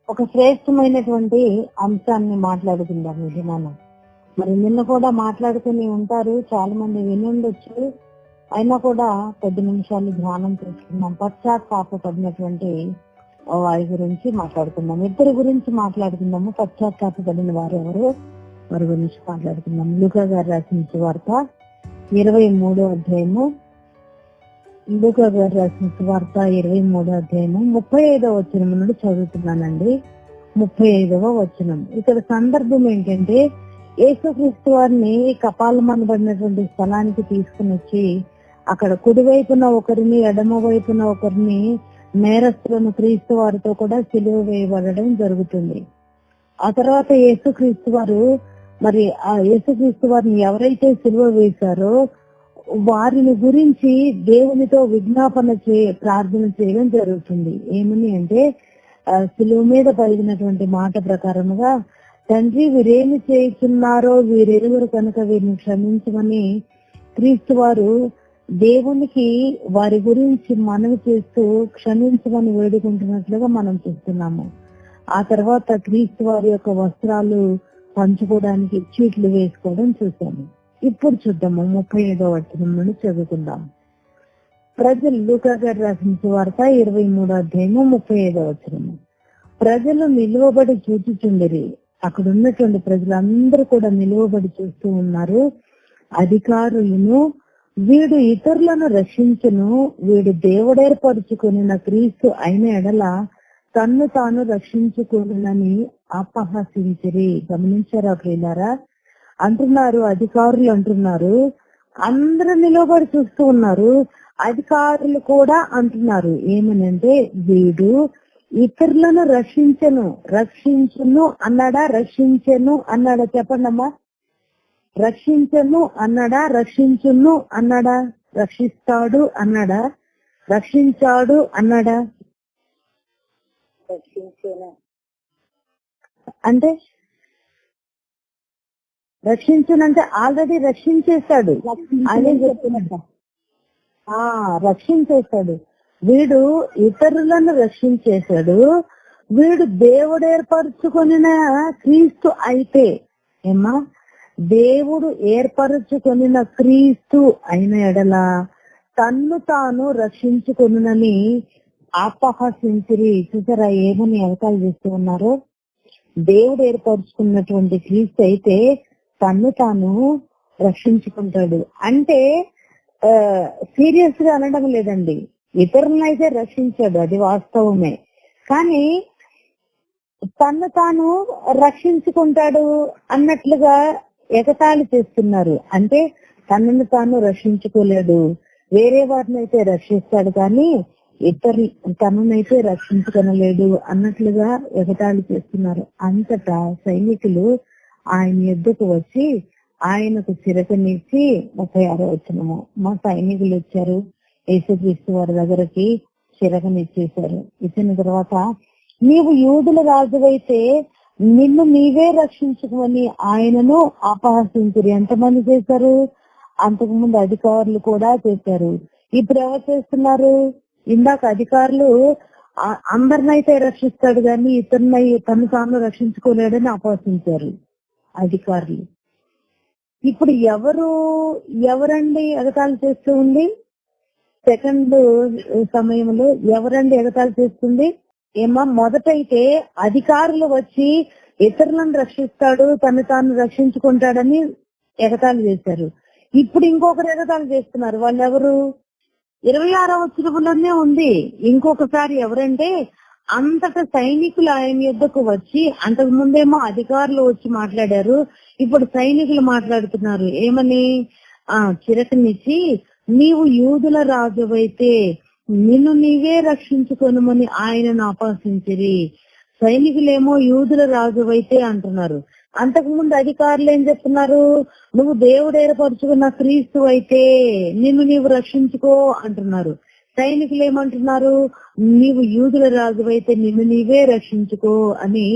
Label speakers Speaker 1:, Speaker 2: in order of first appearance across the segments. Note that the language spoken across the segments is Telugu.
Speaker 1: ఒక శ్రేష్టమైనటువంటి అంశాన్ని మాట్లాడుకుందాం ఇది మనం. మరి నిన్న కూడా మాట్లాడుకుని ఉంటారు, చాలా మంది వినుండొచ్చు. అయినా కూడా 10 నిమిషాలు ధ్యానం చేసుకుందాం. పశ్చాత్తాపడినటువంటి వారి గురించి మాట్లాడుకుందాం. ఇద్దరి గురించి మాట్లాడుకుందాము. పశ్చాత్తాపడిన వారు ఎవరు, వారి గురించి మాట్లాడుకుందాం. లూకా గారు రాసిన సువార్త 23వ అధ్యాయము. లూకా గారు రాసిన సువార్త 23వ అధ్యాయము 35వ వచనం నుండి చదువుతున్నానండి. 35వ వచనం. ఇక్కడ సందర్భం ఏంటంటే, యేసుక్రీస్తు వారిని కపాలమనబడినటువంటి స్థలానికి తీసుకుని వచ్చి అక్కడ కుడివైపున ఒకరిని, ఎడమ వైపున ఒకరిని, నేరస్తులను క్రీస్తు వారితో కూడా సిలువ వేయబడడం జరుగుతుంది. ఆ తర్వాత యేసుక్రీస్తు వారిని ఎవరైతే సిలువ వేశారో వారిని గురించి దేవునితో విజ్ఞాపన ప్రార్థన చేయడం జరుగుతుంది. ఏమని అంటే, సిలువ మీద పలికినటువంటి మాట ప్రకారముగా, తండ్రి వీరేమి చేస్తున్నారో వీరెరువురు కనుక వీరిని క్షమించమని క్రీస్తు వారు దేవునికి వారి గురించి మనవి చేస్తూ క్షమించమని వేడుకుంటున్నట్లుగా మనం చూస్తున్నాము. ఆ తర్వాత క్రీస్తు వారి యొక్క వస్త్రాలు పంచుకోవడానికి చీట్లు వేసుకోవడం చూసాము. ఇప్పుడు చూద్దాము 35వ వచనం నుండి చదువుకుందాం. ప్రజలు, లూకా గారు రాసిన సువార్త 23వ అధ్యాయము 35వ వచనము. ప్రజలు నిలువబడి చూచుచుండిరి. అక్కడ ఉన్నటువంటి ప్రజలందరూ కూడా నిలువబడి చూస్తూ ఉన్నారు. అధికారులను, వీడు ఇతరులను రక్షించును, వీడు దేవుడేర్పరుచుకుని క్రీస్తు అయిన ఎడల తన్ను తాను రక్షించుకోనని అపహసించిరి. గమనించారా ప్రియులారా? అంటున్నారు, అధికారులు అంటున్నారు, అందరూ నిలబడి చూస్తూ ఉన్నారు. అధికారులు కూడా అంటున్నారు ఏమనంటే, వీడు ఇతరులను రక్షించును అన్నాడా, రక్షించెను అన్నాడా? చెప్పండమ్మా. రక్షించను అన్నాడా, రక్షించును అన్నాడా? రక్షిస్తాడు అన్నాడా, రక్షించాడు అన్నాడా? అంటే రక్షించునంటే ఆల్రెడీ రక్షించేశాడు అనే చెప్తున్నట్ట. రక్షించేశాడు. వీడు ఇతరులను రక్షించేశాడు. వీడు దేవుడు ఏర్పరచుకొనిన క్రీస్తు అయితే, ఏమా, దేవుడు ఏర్పరచుకొనిన క్రీస్తు అయిన ఎడల తన్ను తాను రక్షించుకొనునని అపహసించిరి. చూసారా ఏమని అవకాశం చేస్తూ ఉన్నారు? దేవుడు ఏర్పరచుకున్నటువంటి క్రీస్తు అయితే తన్ను తాను రక్షించుకుంటాడు అంటే సీరియస్ గా అనడం లేదండి. ఇతరులనైతే రక్షించాడు, అది వాస్తవమే. కానీ తన్ను తాను రక్షించుకుంటాడు అన్నట్లుగా ఎగతాళి చేస్తున్నారు. అంటే తనను తాను రక్షించుకోలేడు, వేరే వారిని అయితే రక్షిస్తాడు కానీ తననైతే రక్షించుకొనలేడు అన్నట్లుగా ఎగతాళి చేస్తున్నారు. అంతటా సైనికులు ఆయన ఎద్దుకు వచ్చి ఆయనకు చిరకనిచ్చి, 36వ వచనము, మా సైనికులు వచ్చారు యేసుక్రీస్తు వారి దగ్గరకి, చిరకనిచ్చేశారు. ఇచ్చిన తర్వాత, నీవు యూదుల రాజువైతే నిన్ను నీవే రక్షించుకోమని ఆయనను అపహసించారు. ఎంతమంది చేశారు? అంతకుముందు అధికారులు కూడా చేశారు. ఇప్పుడు ఎవరు చేస్తున్నారు? ఇందాక అధికారులు అందరినైతే రక్షిస్తాడు కానీ తను తాను రక్షించుకోలేడని అపహసించారు అధికారులు. ఇప్పుడు ఎవరండి ఎగతాళి చేస్తూ ఉంది? సెకండ్ సమయంలో ఎవరండి ఎగతాళి చేస్తుంది? ఏమా, మొదటైతే అధికారులు వచ్చి ఇతరులను రక్షిస్తాడు, తను తాను రక్షించుకుంటాడని ఎగతాళి చేశారు. ఇప్పుడు ఇంకొకరు ఎగతాళి చేస్తున్నారు. వాళ్ళు ఎవరు? 26వ వచనంలోనే ఉంది. ఇంకొకసారి ఎవరంటే, అంతటా సైనికులు ఆయన యుద్ధకు వచ్చి, అంతకు ముందేమో అధికారులు వచ్చి మాట్లాడారు, ఇప్పుడు సైనికులు మాట్లాడుతున్నారు. ఏమని? చిరకనిచ్చి, నీవు యూదుల రాజువైతే నిన్ను నీవే రక్షించుకొనుమని ఆయనను అపహసించిరి. సైనికులేమో యూదుల రాజువైతే అంటున్నారు. అంతకు ముందు అధికారులు ఏం చెప్తున్నారు? నువ్వు దేవుడు ఏర్పరచుకున్న క్రీస్తు అయితే నిన్ను నీవు రక్షించుకో అంటున్నారు. సైనికులు ఏమంటున్నారు? నీవు యూదుల రాజువైతే నిన్ను నీవే రక్షించుకో అని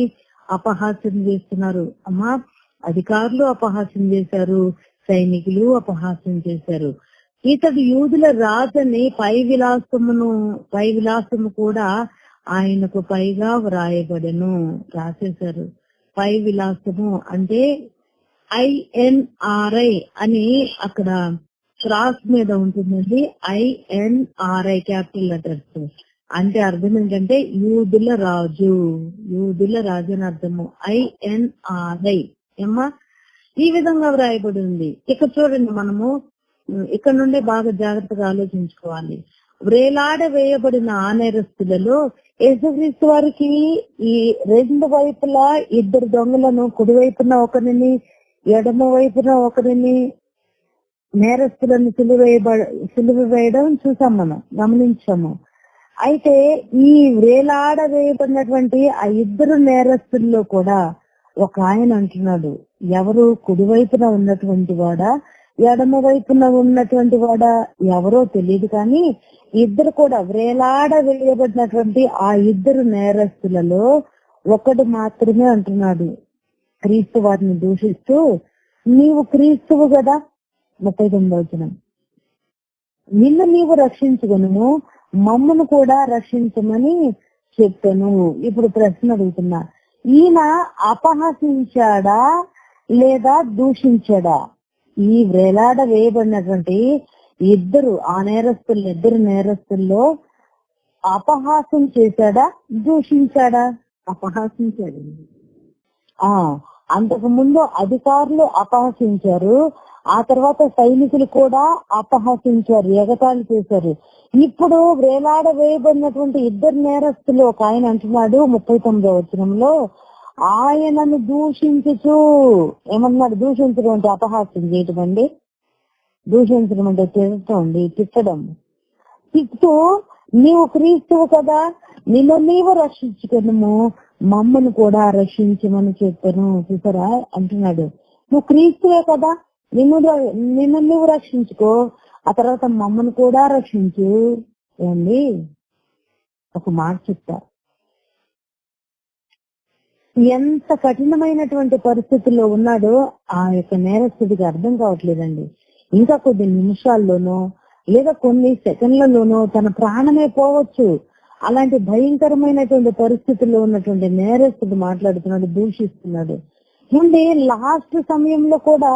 Speaker 1: అపహాస్యం చేస్తున్నారు. అమ్మా, అధికారులు అపహాస్యం చేశారు, సైనికులు అపహాస్యం చేశారు. ఇతడు యూదుల రాజని పై విలాసము కూడా ఆయనకు పైగా వ్రాయబడెను. రాసేశారు. పై విలాసము అంటే INRI అని అక్కడ క్రాస్ మీద ఉంటుందండి. INRI క్యాపిటల్ లెటర్స్ అంటే అర్థం ఏంటంటే యూదుల రాజు, యూదుల రాజు అని అర్థము. INRI ఏమ్మా ఈ విధంగా వ్రాయబడి ఉంది. ఇక చూడండి, మనము ఇక్కడ నుండే బాగా జాగ్రత్తగా ఆలోచించుకోవాలి. వ్రేలాడ వేయబడిన ఆ నేరస్తులలో యేసుక్రీస్తు వారికి ఈ రెండు వైపులా ఇద్దరు దొంగలను, కుడివైపున ఒకరిని ఎడమ వైపున ఒకరిని నేరస్తులను సిలువ వేయడం చూసాం, మనం గమనించాము. అయితే ఈ వ్రేలాడ వేయబడినటువంటి ఆ ఇద్దరు నేరస్తుల్లో కూడా ఒక ఆయన అంటున్నాడు, ఎవరు కుడివైపున ఉన్నటువంటి వాడా ఎడమ వైపున ఉన్నటువంటి వాడా ఎవరో తెలియదు, కానీ ఇద్దరు కూడా వ్రేలాడ వేయబడినటువంటి ఆ ఇద్దరు నేరస్తులలో ఒకడు మాత్రమే అంటున్నాడు, క్రీస్తు వారిని దూషిస్తూ, నీవు క్రీస్తువు కదా. 39వ వచనం, నిన్ను నీవు రక్షించుకొనుము, మమ్మను కూడా రక్షించమని చెప్పాను. ఇప్పుడు ప్రశ్న అడుగుతున్నా, ఈయన అపహసించాడా లేదా దూషించాడా? ఈ వ్రేలాడ వేయబడినటువంటి ఇద్దరు నేరస్తుల్లో అపహాసం చేశాడా దూషించాడా? అపహాసించాడు. అంతకు ముందు అధికారులు అపహసించారు, ఆ తర్వాత సైనికులు కూడా అపహసించారు, ఎగతాళి చేశారు. ఇప్పుడు వ్రేలాడ వేయబడినటువంటి ఇద్దరు నేరస్తులు ఒక ఆయన అంటున్నాడు 39వ వచనంలో, ఆయనను దూషించుచు ఏమన్నాడు? దూషించడం అంటే అపహాస్యం చేయటం అండి. దూషించడం అంటే తిట్టడం. తిట్టు, నీవు క్రీస్తువు కదా, నిన్ను నీవు రక్షించుకును, మమ్మను కూడా రక్షించమని చెప్పాను. చూసారా అంటున్నాడు, నువ్వు క్రీస్తువే కదా, నిన్ను నువ్వు రక్షించుకో, ఆ తర్వాత మమ్మను కూడా రక్షించు. ఏండి ఒక మాట చెప్తా, ఎంత కఠినమైనటువంటి పరిస్థితుల్లో ఉన్నాడో ఆ యొక్క నేరస్తుడికి అర్థం కావట్లేదండి. ఇంకా కొద్ది నిమిషాల్లోనో లేదా కొన్ని సెకండ్లలోనో తన ప్రాణమే పోవచ్చు. అలాంటి భయంకరమైనటువంటి పరిస్థితుల్లో ఉన్నటువంటి నేరస్తుడు మాట్లాడుతున్నాడు, దూషిస్తున్నాడు. ముందే లాస్ట్ సమయంలో కూడా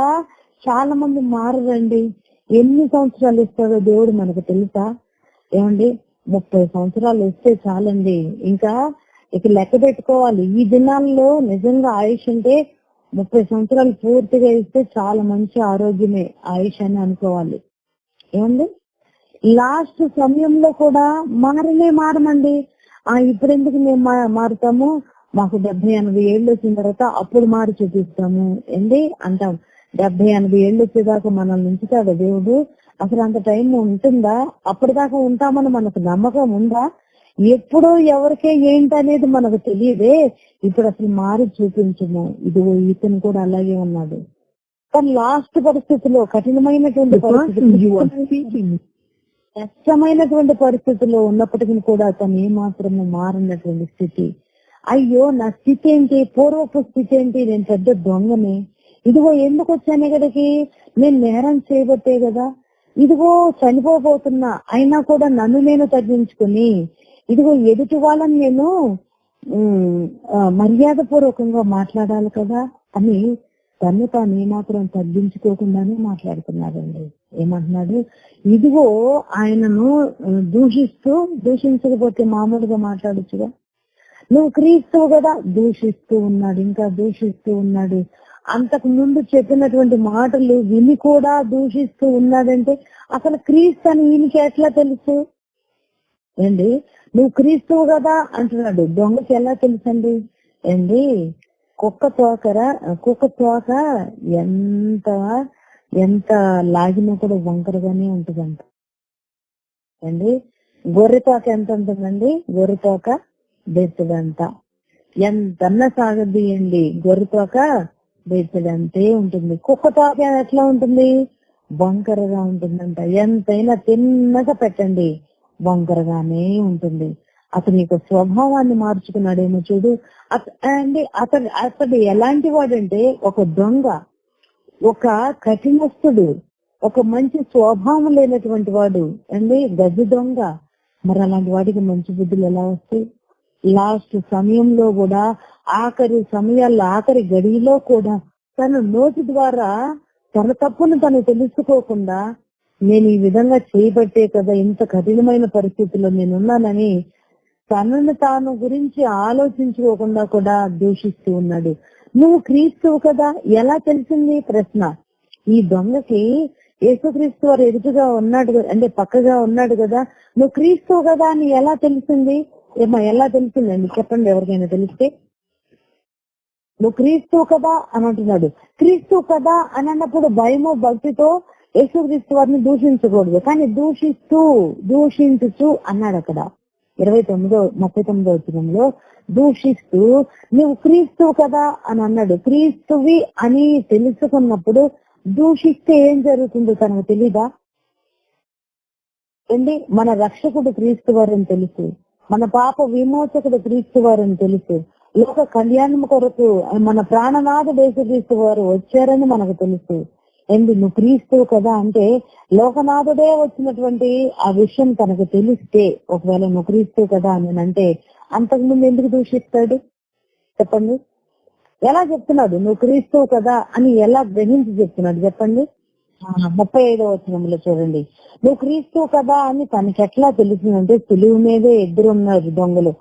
Speaker 1: చాలా మంది మారండి. ఎన్ని సంవత్సరాలు ఇస్తాడో దేవుడు మనకు తెలుసా? ఏమండి, 30 సంవత్సరాలు ఇస్తే చాలండి. ఇంకా ఇక లెక్క పెట్టుకోవాలి. ఈ దినాల్లో నిజంగా ఆయుష్ అంటే 30 సంవత్సరాలు పూర్తిగా ఇస్తే చాలా మంచి ఆరోగ్యమే ఆయుష్ అని అనుకోవాలి. ఏమండి, లాస్ట్ సమయంలో కూడా మారమండి. ఇప్పుడు ఎందుకు మేము మారుతాము, మాకు 70-80 ఏళ్ళు వచ్చిన తర్వాత అప్పుడు మారి చూపిస్తాము ఏంటి అంటాం. 70-80 ఏళ్ళు వచ్చేదాకా మనల్ని ఉంచుతాడు దేవుడు? అసలు అంత టైం ఉంటుందా? అప్పటిదాకా ఉంటామని మనకు నమ్మకం ఉందా? ఎప్పుడు ఎవరికే ఏంటనేది మనకు తెలియదే. ఇప్పుడు అసలు మారి చూపించము. ఇదిగో ఇతను కూడా అలాగే ఉన్నాడు. కానీ లాస్ట్ పరిస్థితిలో కఠినమైనటువంటి కష్టమైనటువంటి పరిస్థితుల్లో ఉన్నప్పటికీ కూడా తను ఏమాత్రము మారినటువంటి స్థితి. అయ్యో, నా స్థితి ఏంటి, పూర్వపు స్థితి ఏంటి, నేను పెద్ద దొంగని, ఇదిగో ఎందుకు వచ్చాను ఇక్కడికి, నేను నేరం చేయబట్టే కదా, ఇదిగో చనిపోబోతున్నా, అయినా కూడా నన్ను నేను తగ్గించుకుని, ఇదిగో ఎదుటి వాళ్ళని నేను మర్యాద పూర్వకంగా మాట్లాడాలి కదా అని తను తాను ఏమాత్రం తగ్గించుకోకుండానే మాట్లాడుతున్నాడండి. ఏమంటున్నాడు? ఇదిగో ఆయనను దూషించకపోతే మామూలుగా మాట్లాడచ్చుగా, నువ్వు క్రీస్తువు కదా, దూషిస్తూ ఉన్నాడు, ఇంకా దూషిస్తూ ఉన్నాడు. అంతకు ముందు చెప్పినటువంటి మాటలు విని కూడా దూషిస్తూ ఉన్నాడంటే అసలు క్రీస్తు అని ఈయనకి ఎట్లా తెలుసు ఏంటి? నువ్వు క్రీస్తువు కదా అంటున్నాడు, దొంగకి ఎలా తెలుసండి ఏంటి? కుక్క తోక ఎంత లాగినా కూడా వంకరగానే ఉంటుందంట అండి. గొర్రె తోక ఎంత ఉంటుందండి? గొర్రె తోక బెచ్చడంత ఎంతన్నా సాగదీయండి, గొర్రె తోక బెచ్చడంతే ఉంటుంది. కుక్క తోక ఎట్లా ఉంటుంది? వంకరగా ఉంటుందంట. ఎంతైనా తిన్నగా పెట్టండి, వంకరగానే ఉంటుంది. అతని యొక్క స్వభావాన్ని మార్చుకున్నాడేమో చూడు. అతడు ఎలాంటి వాడంటే ఒక దొంగ, ఒక కఠినస్తుడు, ఒక మంచి స్వభావం లేనటువంటి వాడు అండి, గజ దొంగ. మరి అలాంటి వాడికి మంచి బుద్ధులు ఎలా వస్తాయి? లాస్ట్ సమయంలో కూడా, ఆఖరి సమయాల్లో, ఆఖరి గడిలో కూడా తన నోటి ద్వారా తన తప్పును తను తెలుసుకోకుండా, నేను ఈ విధంగా చేయబట్టే కదా ఇంత కఠినమైన పరిస్థితుల్లో నేనున్నానని తనను తాను గురించి ఆలోచించుకోకుండా కూడా దూషిస్తూ ఉన్నాడు. నువ్వు క్రీస్తువు కదా, ఎలా తెలిసింది ప్రశ్న. ఈ దొంగకి యేసుక్రీస్తు వారు ఎదురుగా ఉన్నాడు అంటే పక్కగా ఉన్నాడు కదా, నువ్వు క్రీస్తువు కదా అని ఎలా తెలిసింది? ఎలా తెలిసిందండి చెప్పండి, ఎవరికైనా తెలిస్తే. నువ్వు క్రీస్తువు కదా అని అంటున్నాడు. క్రీస్తువు కదా అని అన్నప్పుడు భయము భక్తితో యేసుక్రీస్తు వారిని దూషించకూడదు, కానీ దూషించుచు అన్నాడు అక్కడ 39 వచనంలో. దూషిస్తూ నువ్వు క్రీస్తువు కదా అని అన్నాడు. క్రీస్తువి అని తెలుసుకున్నప్పుడు దూషిస్తే ఏం జరుగుతుందో తనకు తెలీదా అండి? మన రక్షకుడు క్రీస్తు వారని తెలుసు, మన పాప విమోచకుడు క్రీస్తు వారని తెలుసు, లోక కళ్యాణం కొరకు మన ప్రాణనాథుడు యేసుక్రీస్తు వారు వచ్చారని మనకు తెలుసు. నువ్వు క్రీస్తువు కదా అంటే లోకనాథుడే వచ్చినటువంటి ఆ విషయం తనకు తెలిస్తే, ఒకవేళ నువ్వు క్రీస్తువు కదా అని అంటే అంతకుముందు ఎందుకు దూషిస్తాడు చెప్పండి? ఎలా చెప్తున్నాడు నువ్వు క్రీస్తువు కదా అని, ఎలా గ్రహించి చెప్తున్నాడు చెప్పండి? 35వ వచనంలో చూడండి. నువ్వు క్రీస్తువు కదా అని తనకి ఎట్లా తెలిసిందంటే, సులువు మీదే ఇద్దరు ఉన్నారు దొంగలు.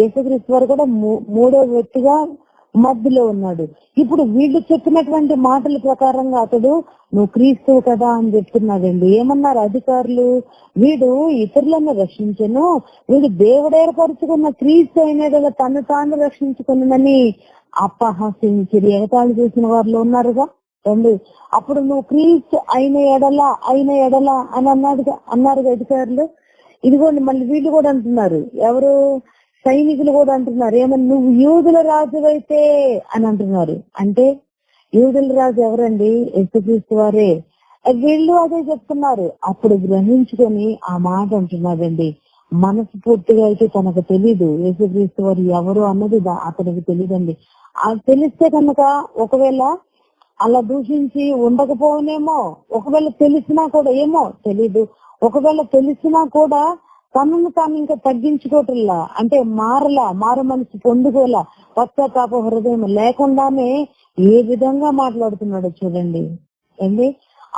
Speaker 1: యేసుక్రీస్తు వారు కూడా మూడో వ్యక్తిగా మధ్యలో ఉన్నాడు. ఇప్పుడు వీళ్ళు చెప్పినటువంటి మాటల ప్రకారంగా అతడు నువ్వు క్రీస్తువు కదా అని చెప్తున్నాడండి. ఏమన్నారు అధికారులు? వీడు ఇతరులను రక్షించను, వీడు దేవుడు ఏర్పరచుకున్న క్రీస్తు అయినా కదా తను తాను రక్షించుకున్నదని అపహాసించి ఎగతాళి చేసిన వారిలో ఉన్నారుగా రండి. అప్పుడు నువ్వు క్రీస్తు అయిన ఎడల అని అన్నారుగా అధికారులు. ఇదిగోండి మళ్ళీ వీళ్ళు కూడా అంటున్నారు, ఎవరు సైనికులు కూడా అంటున్నారు, ఏమన్నా నువ్వు యూదుల రాజు అయితే అని అంటున్నారు. అంటే యూదుల రాజు ఎవరండి? యేసుక్రీస్తు వారే. వీళ్ళు అదే చెప్తున్నారు. అప్పుడు గ్రహించుకొని ఆ మాట అంటున్నాడండి. మనసు పూర్తిగా అయితే తనకు తెలీదు యేసుక్రీస్తు వారు ఎవరు అన్నది అతనికి తెలియదండి. అది తెలిస్తే కనుక ఒకవేళ అలా దూషించి ఉండకపోనేమో, ఒకవేళ తెలిసినా కూడా ఏమో తెలీదు, ఒకవేళ తెలిసినా కూడా తనను తాను ఇంకా తగ్గించుకోవట్లా, అంటే మారు మనసు పొందుకోలా, పశ్చాత్తాప హృదయం లేకుండానే ఏ విధంగా మాట్లాడుతున్నాడో చూడండి.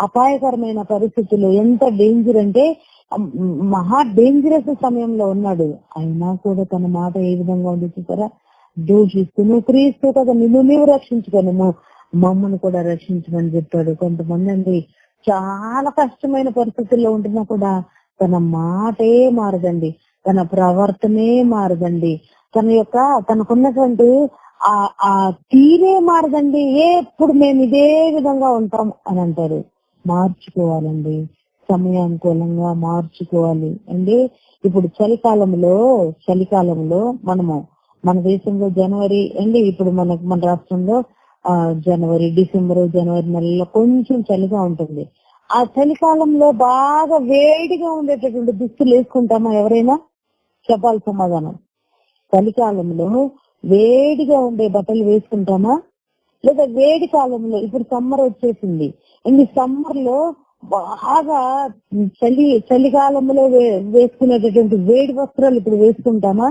Speaker 1: అపాయకరమైన పరిస్థితుల్లో ఎంత డేంజర్ అంటే మహా డేంజరస్ సమయంలో ఉన్నాడు. అయినా కూడా తన మాట ఏ విధంగా ఉంది చూసారా? దూషిస్తూ నువ్వు క్రీస్తు కదా, నీవు రక్షించుకొని మమ్మల్ని కూడా రక్షించమని చెప్పాడు. కొంతమంది అండి చాలా కష్టమైన పరిస్థితుల్లో ఉంటున్నా కూడా తన మాటే మారదండి, తన ప్రవర్తనే మారదండి, తనకున్నటువంటి ఆ తీరే మారదండి. ఎప్పుడు మేము ఇదే విధంగా ఉంటాం అని అంటారు. మార్చుకోవాలండి, సమయానుకూలంగా మార్చుకోవాలి అండి. ఇప్పుడు చలికాలంలో మన దేశంలో జనవరి అండి, ఇప్పుడు మన రాష్ట్రంలో డిసెంబర్ జనవరి నెలలో కొంచెం చలిగా ఉంటుంది. ఆ చలికాలంలో బాగా వేడిగా ఉండేటటువంటి దుస్తులు వేసుకుంటామా? ఎవరైనా చెప్పాలి సమాధానం. చలికాలంలో వేడిగా ఉండే బట్టలు వేసుకుంటామా? లేదా వేడి కాలంలో, ఇప్పుడు సమ్మర్ వచ్చేసింది, సమ్మర్ లో బాగా చలికాలంలో వేసుకునేటటువంటి వేడి వస్త్రాలు ఇప్పుడు వేసుకుంటామా?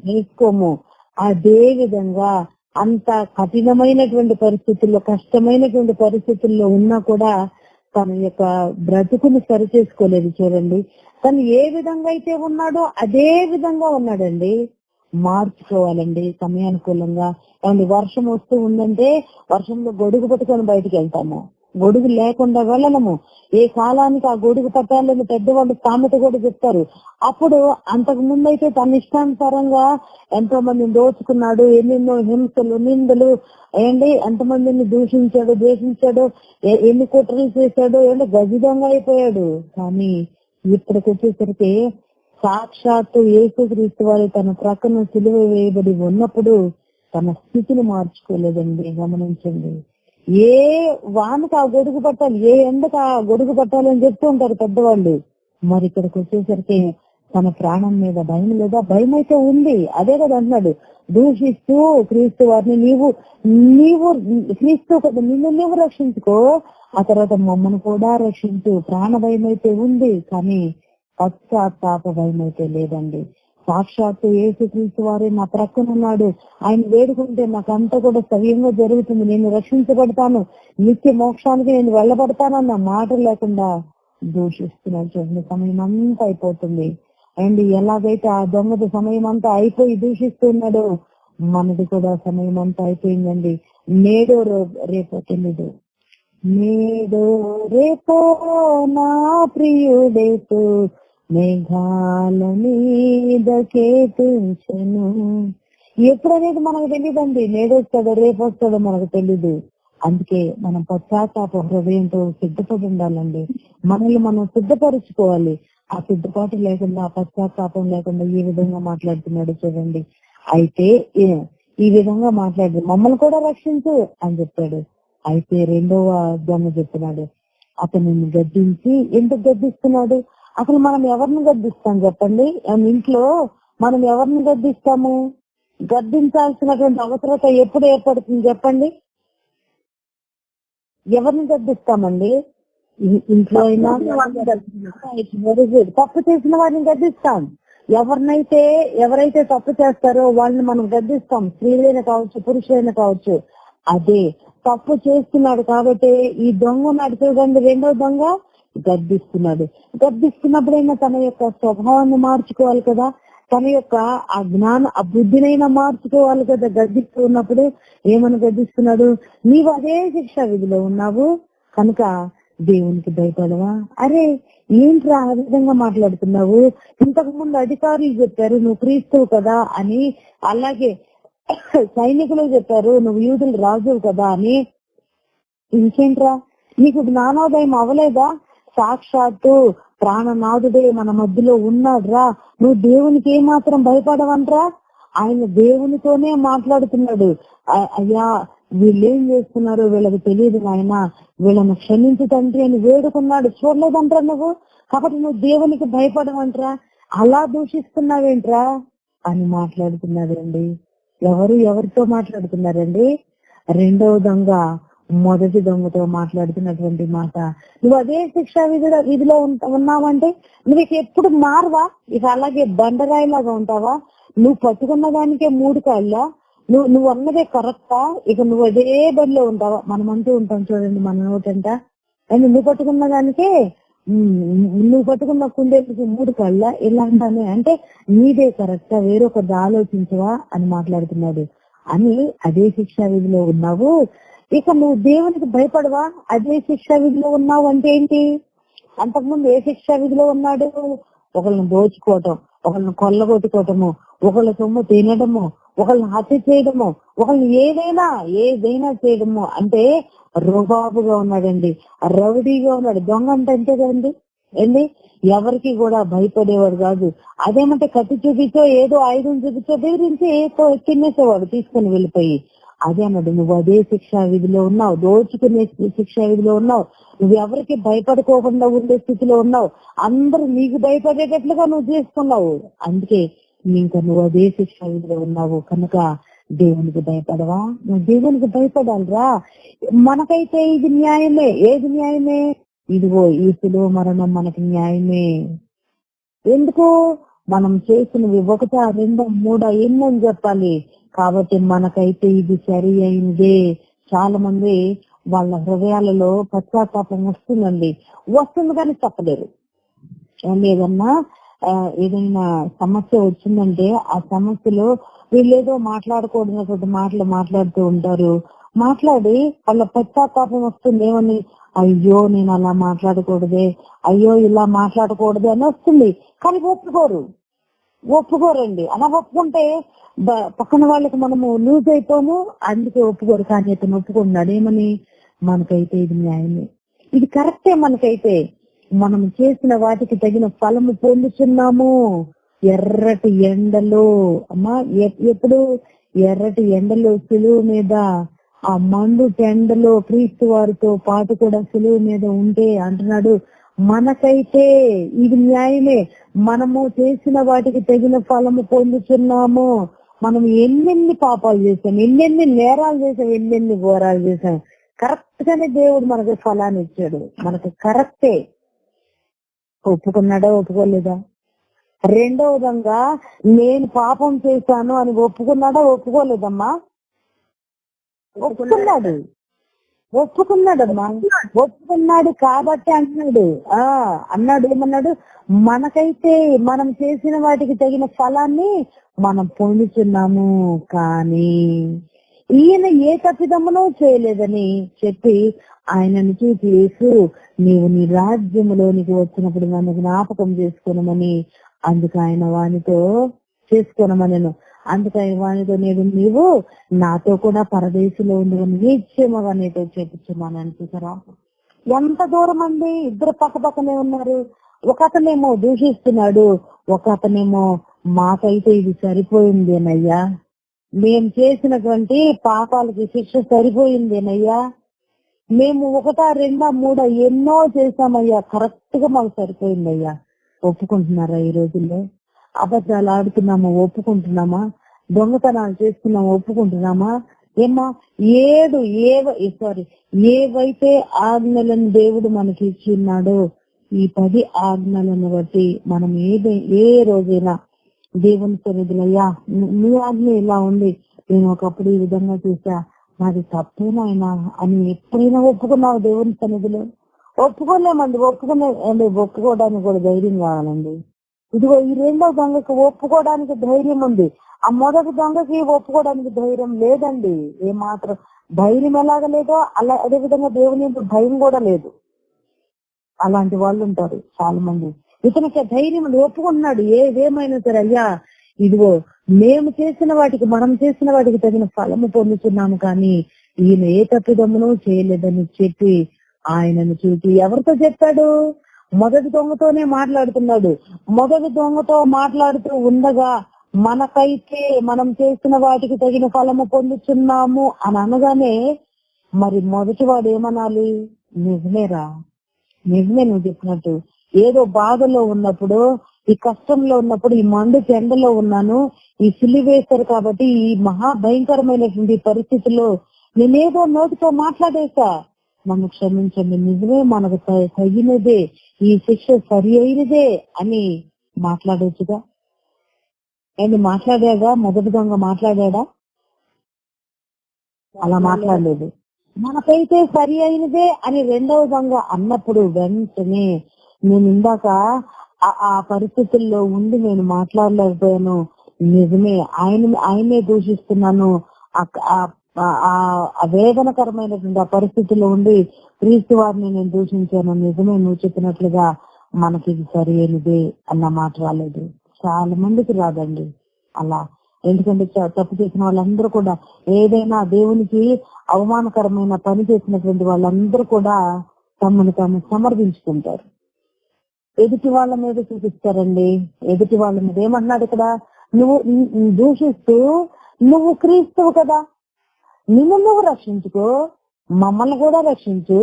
Speaker 1: వేసుకోము. అదే విధంగా అంత కఠినమైనటువంటి పరిస్థితుల్లో, కష్టమైనటువంటి పరిస్థితుల్లో ఉన్నా కూడా తన యొక్క బ్రతుకుని సరి చేసుకోలేదు. చూడండి, తను ఏ విధంగా అయితే ఉన్నాడో అదే విధంగా ఉన్నాడండి. మార్చుకోవాలండి సమయానుకూలంగా. వర్షం వస్తూ ఉందంటే వర్షంలో గొడుగు పట్టుకొని బయటకు వెళ్తాము, గొడుగు లేకుండా వెళ్ళము. ఏ కాలానికి ఆ గొడుగు పట్టాలని పెద్దవాళ్ళు సామెత కూడా చెప్తారు. అప్పుడు అంతకు ముందు అయితే తన ఇష్టానుసారంగా ఎంతో మందిని దోచుకున్నాడు, ఎన్నెన్నో హింసలు నిందలు ఎంతమందిని దూషించాడు, ద్వేషించాడు, ఎన్ని కుట్రలు చేశాడు, గజితంగా అయిపోయాడు. కానీ ఇప్పటికి వచ్చేసరికి సాక్షాత్తు యేసుక్రీస్తు వారు తన ప్రక్కన సిలువ వేయబడి ఉన్నప్పుడు తన స్థితిని మార్చుకోలేదండి. గమనించండి. ఏ వానకు ఆ గొడుగు పట్టాలి, ఏ ఎండకు ఆ గొడుగు పట్టాలి అని చెప్తూ ఉంటారు పెద్దవాళ్ళు. మరి ఇక్కడికి వచ్చేసరికి తన ప్రాణం మీద భయం లేదా? భయం అయితే ఉంది. అదే కదా అంటున్నాడు, దూషిస్తూ క్రీస్తు వారిని నీవు క్రీస్తు కదా, నిన్ను నీవు రక్షించుకో, ఆ తర్వాత మమ్మల్ని కూడా రక్షించు. ప్రాణ భయం అయితే ఉంది, కానీ పశ్చాత్తాప భయం అయితే లేదండి. సాక్షాత్తు యేసుక్రీస్తు వారే నా ప్రక్కన ఉన్నాడు, ఆయన వేడుకుంటే నాకు అంతా కూడా సవ్యంగా జరుగుతుంది, నేను రక్షించబడతాను, నిత్య మోక్షానికి నేను వెళ్ళబడతానన్న మాట లేకుండా దూషిస్తున్నాడు. చూడండి, సమయం అంతా అయిపోతుంది అండ్ ఎలాగైతే ఆ దొంగది సమయం అంతా అయిపోయి దూషిస్తున్నాడో మనది కూడా సమయం అంతా అయిపోయిందండి. నేడో రేపో తెలీదు, నేడో రేపో నా ప్రియుడేసు మేఘాల మీద కేతించెను. ఎప్పుడనేది మనకు తెలియదండి. నేడొస్తాడో రేపు వస్తాడో మనకు తెలీదు. అందుకే మనం పశ్చాత్తాప హృదయంతో సిద్ధపడి ఉండాలండి. మనల్ని మనం సిద్ధపరుచుకోవాలి. ఆ సిద్ధపాటు లేకుండా, ఆ పశ్చాత్తాపం లేకుండా ఈ విధంగా మాట్లాడుతున్నాడు చూడండి. అయితే ఈ విధంగా మాట్లాడి మమ్మల్ని కూడా రక్షించు అని చెప్పాడు. అయితే రెండవ దొంగ చెప్తున్నాడు, అతను గద్దించి ఎందుకు గద్దిస్తున్నాడు? అసలు మనం ఎవరిని గద్దిస్తాం చెప్పండి? ఇంట్లో మనం ఎవరిని గద్దిస్తాము? గద్దించాల్సినటువంటి అవసరత ఎప్పుడు ఏర్పడుతుంది చెప్పండి? ఎవరిని గద్దిస్తామండి? ఇంట్లో అయినా తప్పు చేసిన వారిని గద్దిస్తాం. ఎవరైతే తప్పు చేస్తారో వాళ్ళని మనం గద్దిస్తాం. స్త్రీలైనా కావచ్చు, పురుషులైనా కావచ్చు. అదే తప్పు చేస్తున్నాడు కాబట్టి ఈ దొంగ ఉన్నాడు చూడండి, రెండో దొంగ గద్దిస్తున్నాడు. గద్దిస్తున్నప్పుడైనా తన యొక్క స్వభావాన్ని మార్చుకోవాలి కదా, తన యొక్క ఆ బుద్ధినైనా మార్చుకోవాలి కదా. గద్దిస్తూ ఉన్నప్పుడు ఏమని గద్దిస్తున్నాడు? నీవు అదే శిక్షా విధిలో ఉన్నావు కనుక దేవునికి భయపడవా? అరే ఏంట్రా ఆ విధంగా మాట్లాడుతున్నావు? ఇంతకు ముందు అధికారులు చెప్పారు నువ్వు క్రీస్తువు కదా అని, అలాగే సైనికులు చెప్పారు నువ్వు యూదుల రాజువు కదా అని. ఇంకేంట్రా నీకు జ్ఞానోదయం అవలేదా? సాక్షాత్తు ప్రాణనాథుడే మన మధ్యలో ఉన్నాడ్రా, నువ్వు దేవునికి ఏమాత్రం భయపడవంట్రా? ఆయన దేవునితోనే మాట్లాడుతున్నాడు. అయ్యా వీళ్ళేం చేస్తున్నారో వీళ్ళకి తెలియదు నాయన, వీళ్ళని క్షమించు తండ్రి అని వేడుకున్నాడు. చూడలేదంట్రా నువ్వు? కాబట్టి నువ్వు దేవునికి భయపడవంట్రా, అలా దూషిస్తున్నావేంట్రా అని మాట్లాడుతున్నాడండి. ఎవరితో మాట్లాడుతున్నారండి? రెండవ దొంగ మొదటి దొంగతో మాట్లాడుతున్నటువంటి మాట. నువ్వు అదే శిక్షా విధిలో ఉన్నావంటే నువ్వు ఇక ఎప్పుడు మారవా? ఇక అలాగే బండరాయిలాగా ఉంటావా? నువ్వు పట్టుకున్న దానికే 3 కాళ్ళ? నువ్వు అన్నదే కరెక్టా? ఇక నువ్వు అదే బడిలో ఉంటావా? మనం అంటూ ఉంటాం చూడండి మన నోటంట, నువ్వు పట్టుకున్న దానికే నువ్వు పట్టుకున్న కుందేళ్ళకి 3 కాళ్ళ ఇలా అంటానే, అంటే నీదే కరెక్టా, వేరొకరిది ఆలోచించవా అని మాట్లాడుతున్నాడు. అని అదే శిక్షా విధిలో ఉన్నావు, ఇక నువ్వు దేవునికి భయపడవా? అదే శిక్షా విధిలో ఉన్నావు అంటే ఏంటి? అంతకుముందు ఏ శిక్షా విధిలో ఉన్నాడు? ఒకళ్ళని దోచుకోవటం, ఒకళ్ళని కొల్లగొట్టుకోవటము, ఒకళ్ళ సొమ్ము తినడము, ఒకళ్ళని హత్య చేయడము, ఒకళ్ళని ఏదైనా చేయడము. అంటే రుబాబుగా ఉన్నాడండి, రౌడీగా ఉన్నాడు. దొంగ అంటే అంతే కదండి. ఎవరికి కూడా భయపడేవాడు కాదు. అదేమంటే కత్తి చూపించో ఏదో ఆయుధం చూపించో బెదిరించి తినేసేవాడు తీసుకుని వెళ్ళిపోయి. అదే అన్నాడు, నువ్వు అదే శిక్షా విధిలో ఉన్నావు, దోచుకునే శిక్షా విధిలో ఉన్నావు. నువ్వు ఎవరికి భయపడుకోకుండా ఉండే స్థితిలో ఉన్నావు. అందరూ నీకు భయపడేటట్లుగా నువ్వు చేసుకున్నావు. అందుకే ఇంకా నువ్వు అదే శిక్షా విధిలో ఉన్నావు కనుక దేవునికి భయపడవా? నువ్వు దేవునికి భయపడాలిరా. మనకైతే ఇది న్యాయమే. ఏది న్యాయమే? ఇదిగో ఈ శిలువ మరణం మనకి న్యాయమే. ఎందుకు? మనం చేసినవి 1, 2, 3 ఎన్నని చెప్పాలి. కాబట్టి మనకైతే ఇది సరి అయిందే. చాలా మంది వాళ్ళ హృదయాలలో పశ్చాత్తాపం వస్తుంది కానీ చెప్పలేరు. ఏదైనా సమస్య వచ్చిందంటే ఆ సమస్యలో వీళ్ళేదో మాట్లాడకూడనటువంటి మాటలు మాట్లాడుతూ ఉంటారు. మాట్లాడి వాళ్ళ పశ్చాత్తాపం వస్తుంది. ఏమని? అయ్యో నేను అలా మాట్లాడకూడదే, అయ్యో ఇలా మాట్లాడకూడదు అని వస్తుంది. కానీ ఒప్పుకోరండి. అలా ఒప్పుకుంటే పక్కన వాళ్ళకి మనము లూజ్ అయిపోము. అందుకే ఒప్పుకోరు. కానీ అతను ఒప్పుకున్నాడు. ఏమని? మనకైతే ఇది న్యాయమే, ఇది కరెక్టే. మనకైతే మనం చేసిన వాటికి తగిన ఫలము పొందుతున్నాము. ఎర్రటి ఎండలో ఎప్పుడు ఎర్రటి ఎండలో సిలువ మీద ఆ మండు ఎండలో క్రీస్తు వారితో పాటు కూడా సిలువ మీద ఉంటే అంటున్నాడు, మనకైతే ఇది న్యాయమే, మనము చేసిన వాటికి తగిన ఫలము పొందుతున్నాము. మనం ఎన్నెన్ని పాపాలు చేశాం, ఎన్నెన్ని నేరాలు చేశాం, ఎన్నెన్ని ఘోరాలు చేశాం. కరెక్ట్ గానే దేవుడు మనకి ఫలాన్ని ఇచ్చాడు, మనకి కరెక్టే. ఒప్పుకున్నాడా ఒప్పుకోలేదా? రెండో విధంగా నేను పాపం చేశాను అని ఒప్పుకున్నాడా ఒప్పుకోలేదమ్మా? ఒప్పుకున్నాడు, ఒప్పుకున్నాడమ్మా, ఒప్పుకున్నాడు కాబట్టి అంటున్నాడు. అన్నాడు, ఏమన్నాడు? మనకైతే మనం చేసిన వాటికి తగిన ఫలాన్ని మనం పొందుతున్నాము, కానీ ఈయన ఏ తప్పిదమ్మనో చేయలేదని చెప్పి ఆయనను చూసి యేసు, నీవు నీ రాజ్యములోనికి వచ్చినప్పుడు నన్ను జ్ఞాపకం చేసుకోనమని, అందుకు ఆయన వానితో చేసుకోనమనను. అందుకని వానితో నేడు నీవు నాతో కూడా పరదేశంలో ఉండవని నిశ్చయముగా నీతో చెప్పుచున్నానని. చూసారా ఎంత దూరం అండి? ఇద్దరు పక్క పక్కనే ఉన్నారు. ఒక అతనేమో దూషిస్తున్నాడు, ఒక అతనేమో మాకైతే ఇది సరిపోయిందేనయ్యా, మేము చేసినటువంటి పాపాలకి శిక్ష సరిపోయిందేనయ్యా, మేము ఒకటా రెండా మూడా ఎన్నో చేశామయ్యా, కరెక్ట్ గా మాకు సరిపోయిందయ్యా. ఒప్పుకుంటున్నారా ఈ రోజుల్లో? అబద్ధాలు ఆడుతున్నామా? ఒప్పుకుంటున్నామా? దొంగతనాలు చేస్తున్నామా? ఒప్పుకుంటున్నామా? ఏమా ఏవైతే ఆజ్ఞలను దేవుడు మనకి ఇచ్చి ఉన్నాడో, ఈ 10 ఆజ్ఞలను బట్టి మనం ఏ రోజైనా దేవుని సన్నిధిలో, నీ ఆజ్ఞ ఇలా ఉంది, నేను ఒకప్పుడు ఈ విధంగా చూసా, నాది తప్పేనాయనా అని ఎప్పుడైనా ఒప్పుకున్నావు దేవుని సన్నిధిలో? ఒప్పుకోలేమండి. ఒప్పుకోవడానికి కూడా ధైర్యం కావాలండి. ఇదిగో ఈ రెండో దొంగకి ఒప్పుకోవడానికి ధైర్యం ఉంది, ఆ మొదటి దొంగకి ఒప్పుకోవడానికి ధైర్యం లేదండి. ఏమాత్రం ధైర్యం ఎలాగ లేదో అదే విధంగా దేవుని భయం కూడా లేదు. అలాంటి వాళ్ళు ఉంటారు చాలా మంది. ఇతనికి ధైర్యం ఒప్పుకుంటున్నాడు, ఏదేమైనా సరే అయ్యా, ఇదిగో మేము చేసిన వాటికి మనం చేసిన వాటికి తగిన ఫలము పొందుతున్నాము, కానీ ఈయన ఏ తప్పిదమ్మును చేయలేదని చెప్పి ఆయనను చూసి ఎవరితో చెప్పాడు? మొదటి దొంగతోనే మాట్లాడుతున్నాడు. మొదటి దొంగతో మాట్లాడుతూ ఉండగా మనకైతే మనం చేసిన వాటికి తగిన ఫలము పొందుతున్నాము అని అనగానే మరి మొదటి వాడు ఏమనాలి? నిజమేరా, నిజమే నువ్వు చెప్పినట్టు. ఏదో బాధలో ఉన్నప్పుడు, ఈ కష్టంలో ఉన్నప్పుడు, ఈ మండు చెండలో ఉన్నాను, ఈ సిలివేస్తారు కాబట్టి ఈ మహా భయంకరమైనటువంటి పరిస్థితుల్లో నేనేదో నోటితో మాట్లాడేశా, నన్ను క్షమించండి, నిజమే మనకు తగినదే, ఈ శిక్ష సరి అయినదే అని మాట్లాడొచ్చుగా. ఏంటి మాట్లాడాగా? మొదటి దొంగ మాట్లాడా? అలా మాట్లాడలేదు. మనకైతే సరి అయినదే అని రెండవ దొంగ అన్నప్పుడు వెంటనే, నేను ఇందాక ఆ పరిస్థితుల్లో ఉండి నేను మాట్లాడలేకపోయాను, నిజమే ఆయనే దూషిస్తున్నాను, ఆ వేదనకరమైనటువంటి ఆ పరిస్థితుల్లో ఉండి క్రీస్తు వారిని నేను దూషించాను, నిజమే నువ్వు చెప్పినట్లుగా మనకి ఇది సరి అయినదే అన్న మాట రాలేదు. చాలా మందికి రాదండి అలా. ఎందుకంటే తప్పు చేసిన వాళ్ళందరూ కూడా, ఏదైనా దేవునికి అవమానకరమైన పని చేసినటువంటి వాళ్ళందరూ కూడా తమను తాము సమర్థించుకుంటారు, ఎదుటి వాళ్ళ మీద చూపిస్తారండి. ఎదుటి వాళ్ళ మీద ఏమన్నాడు ఇక్కడ? నువ్వు దూషిస్తూ, నువ్వు క్రీస్తువు కదా, నువ్వు రక్షించుకో, మమ్మల్ని కూడా రక్షించు,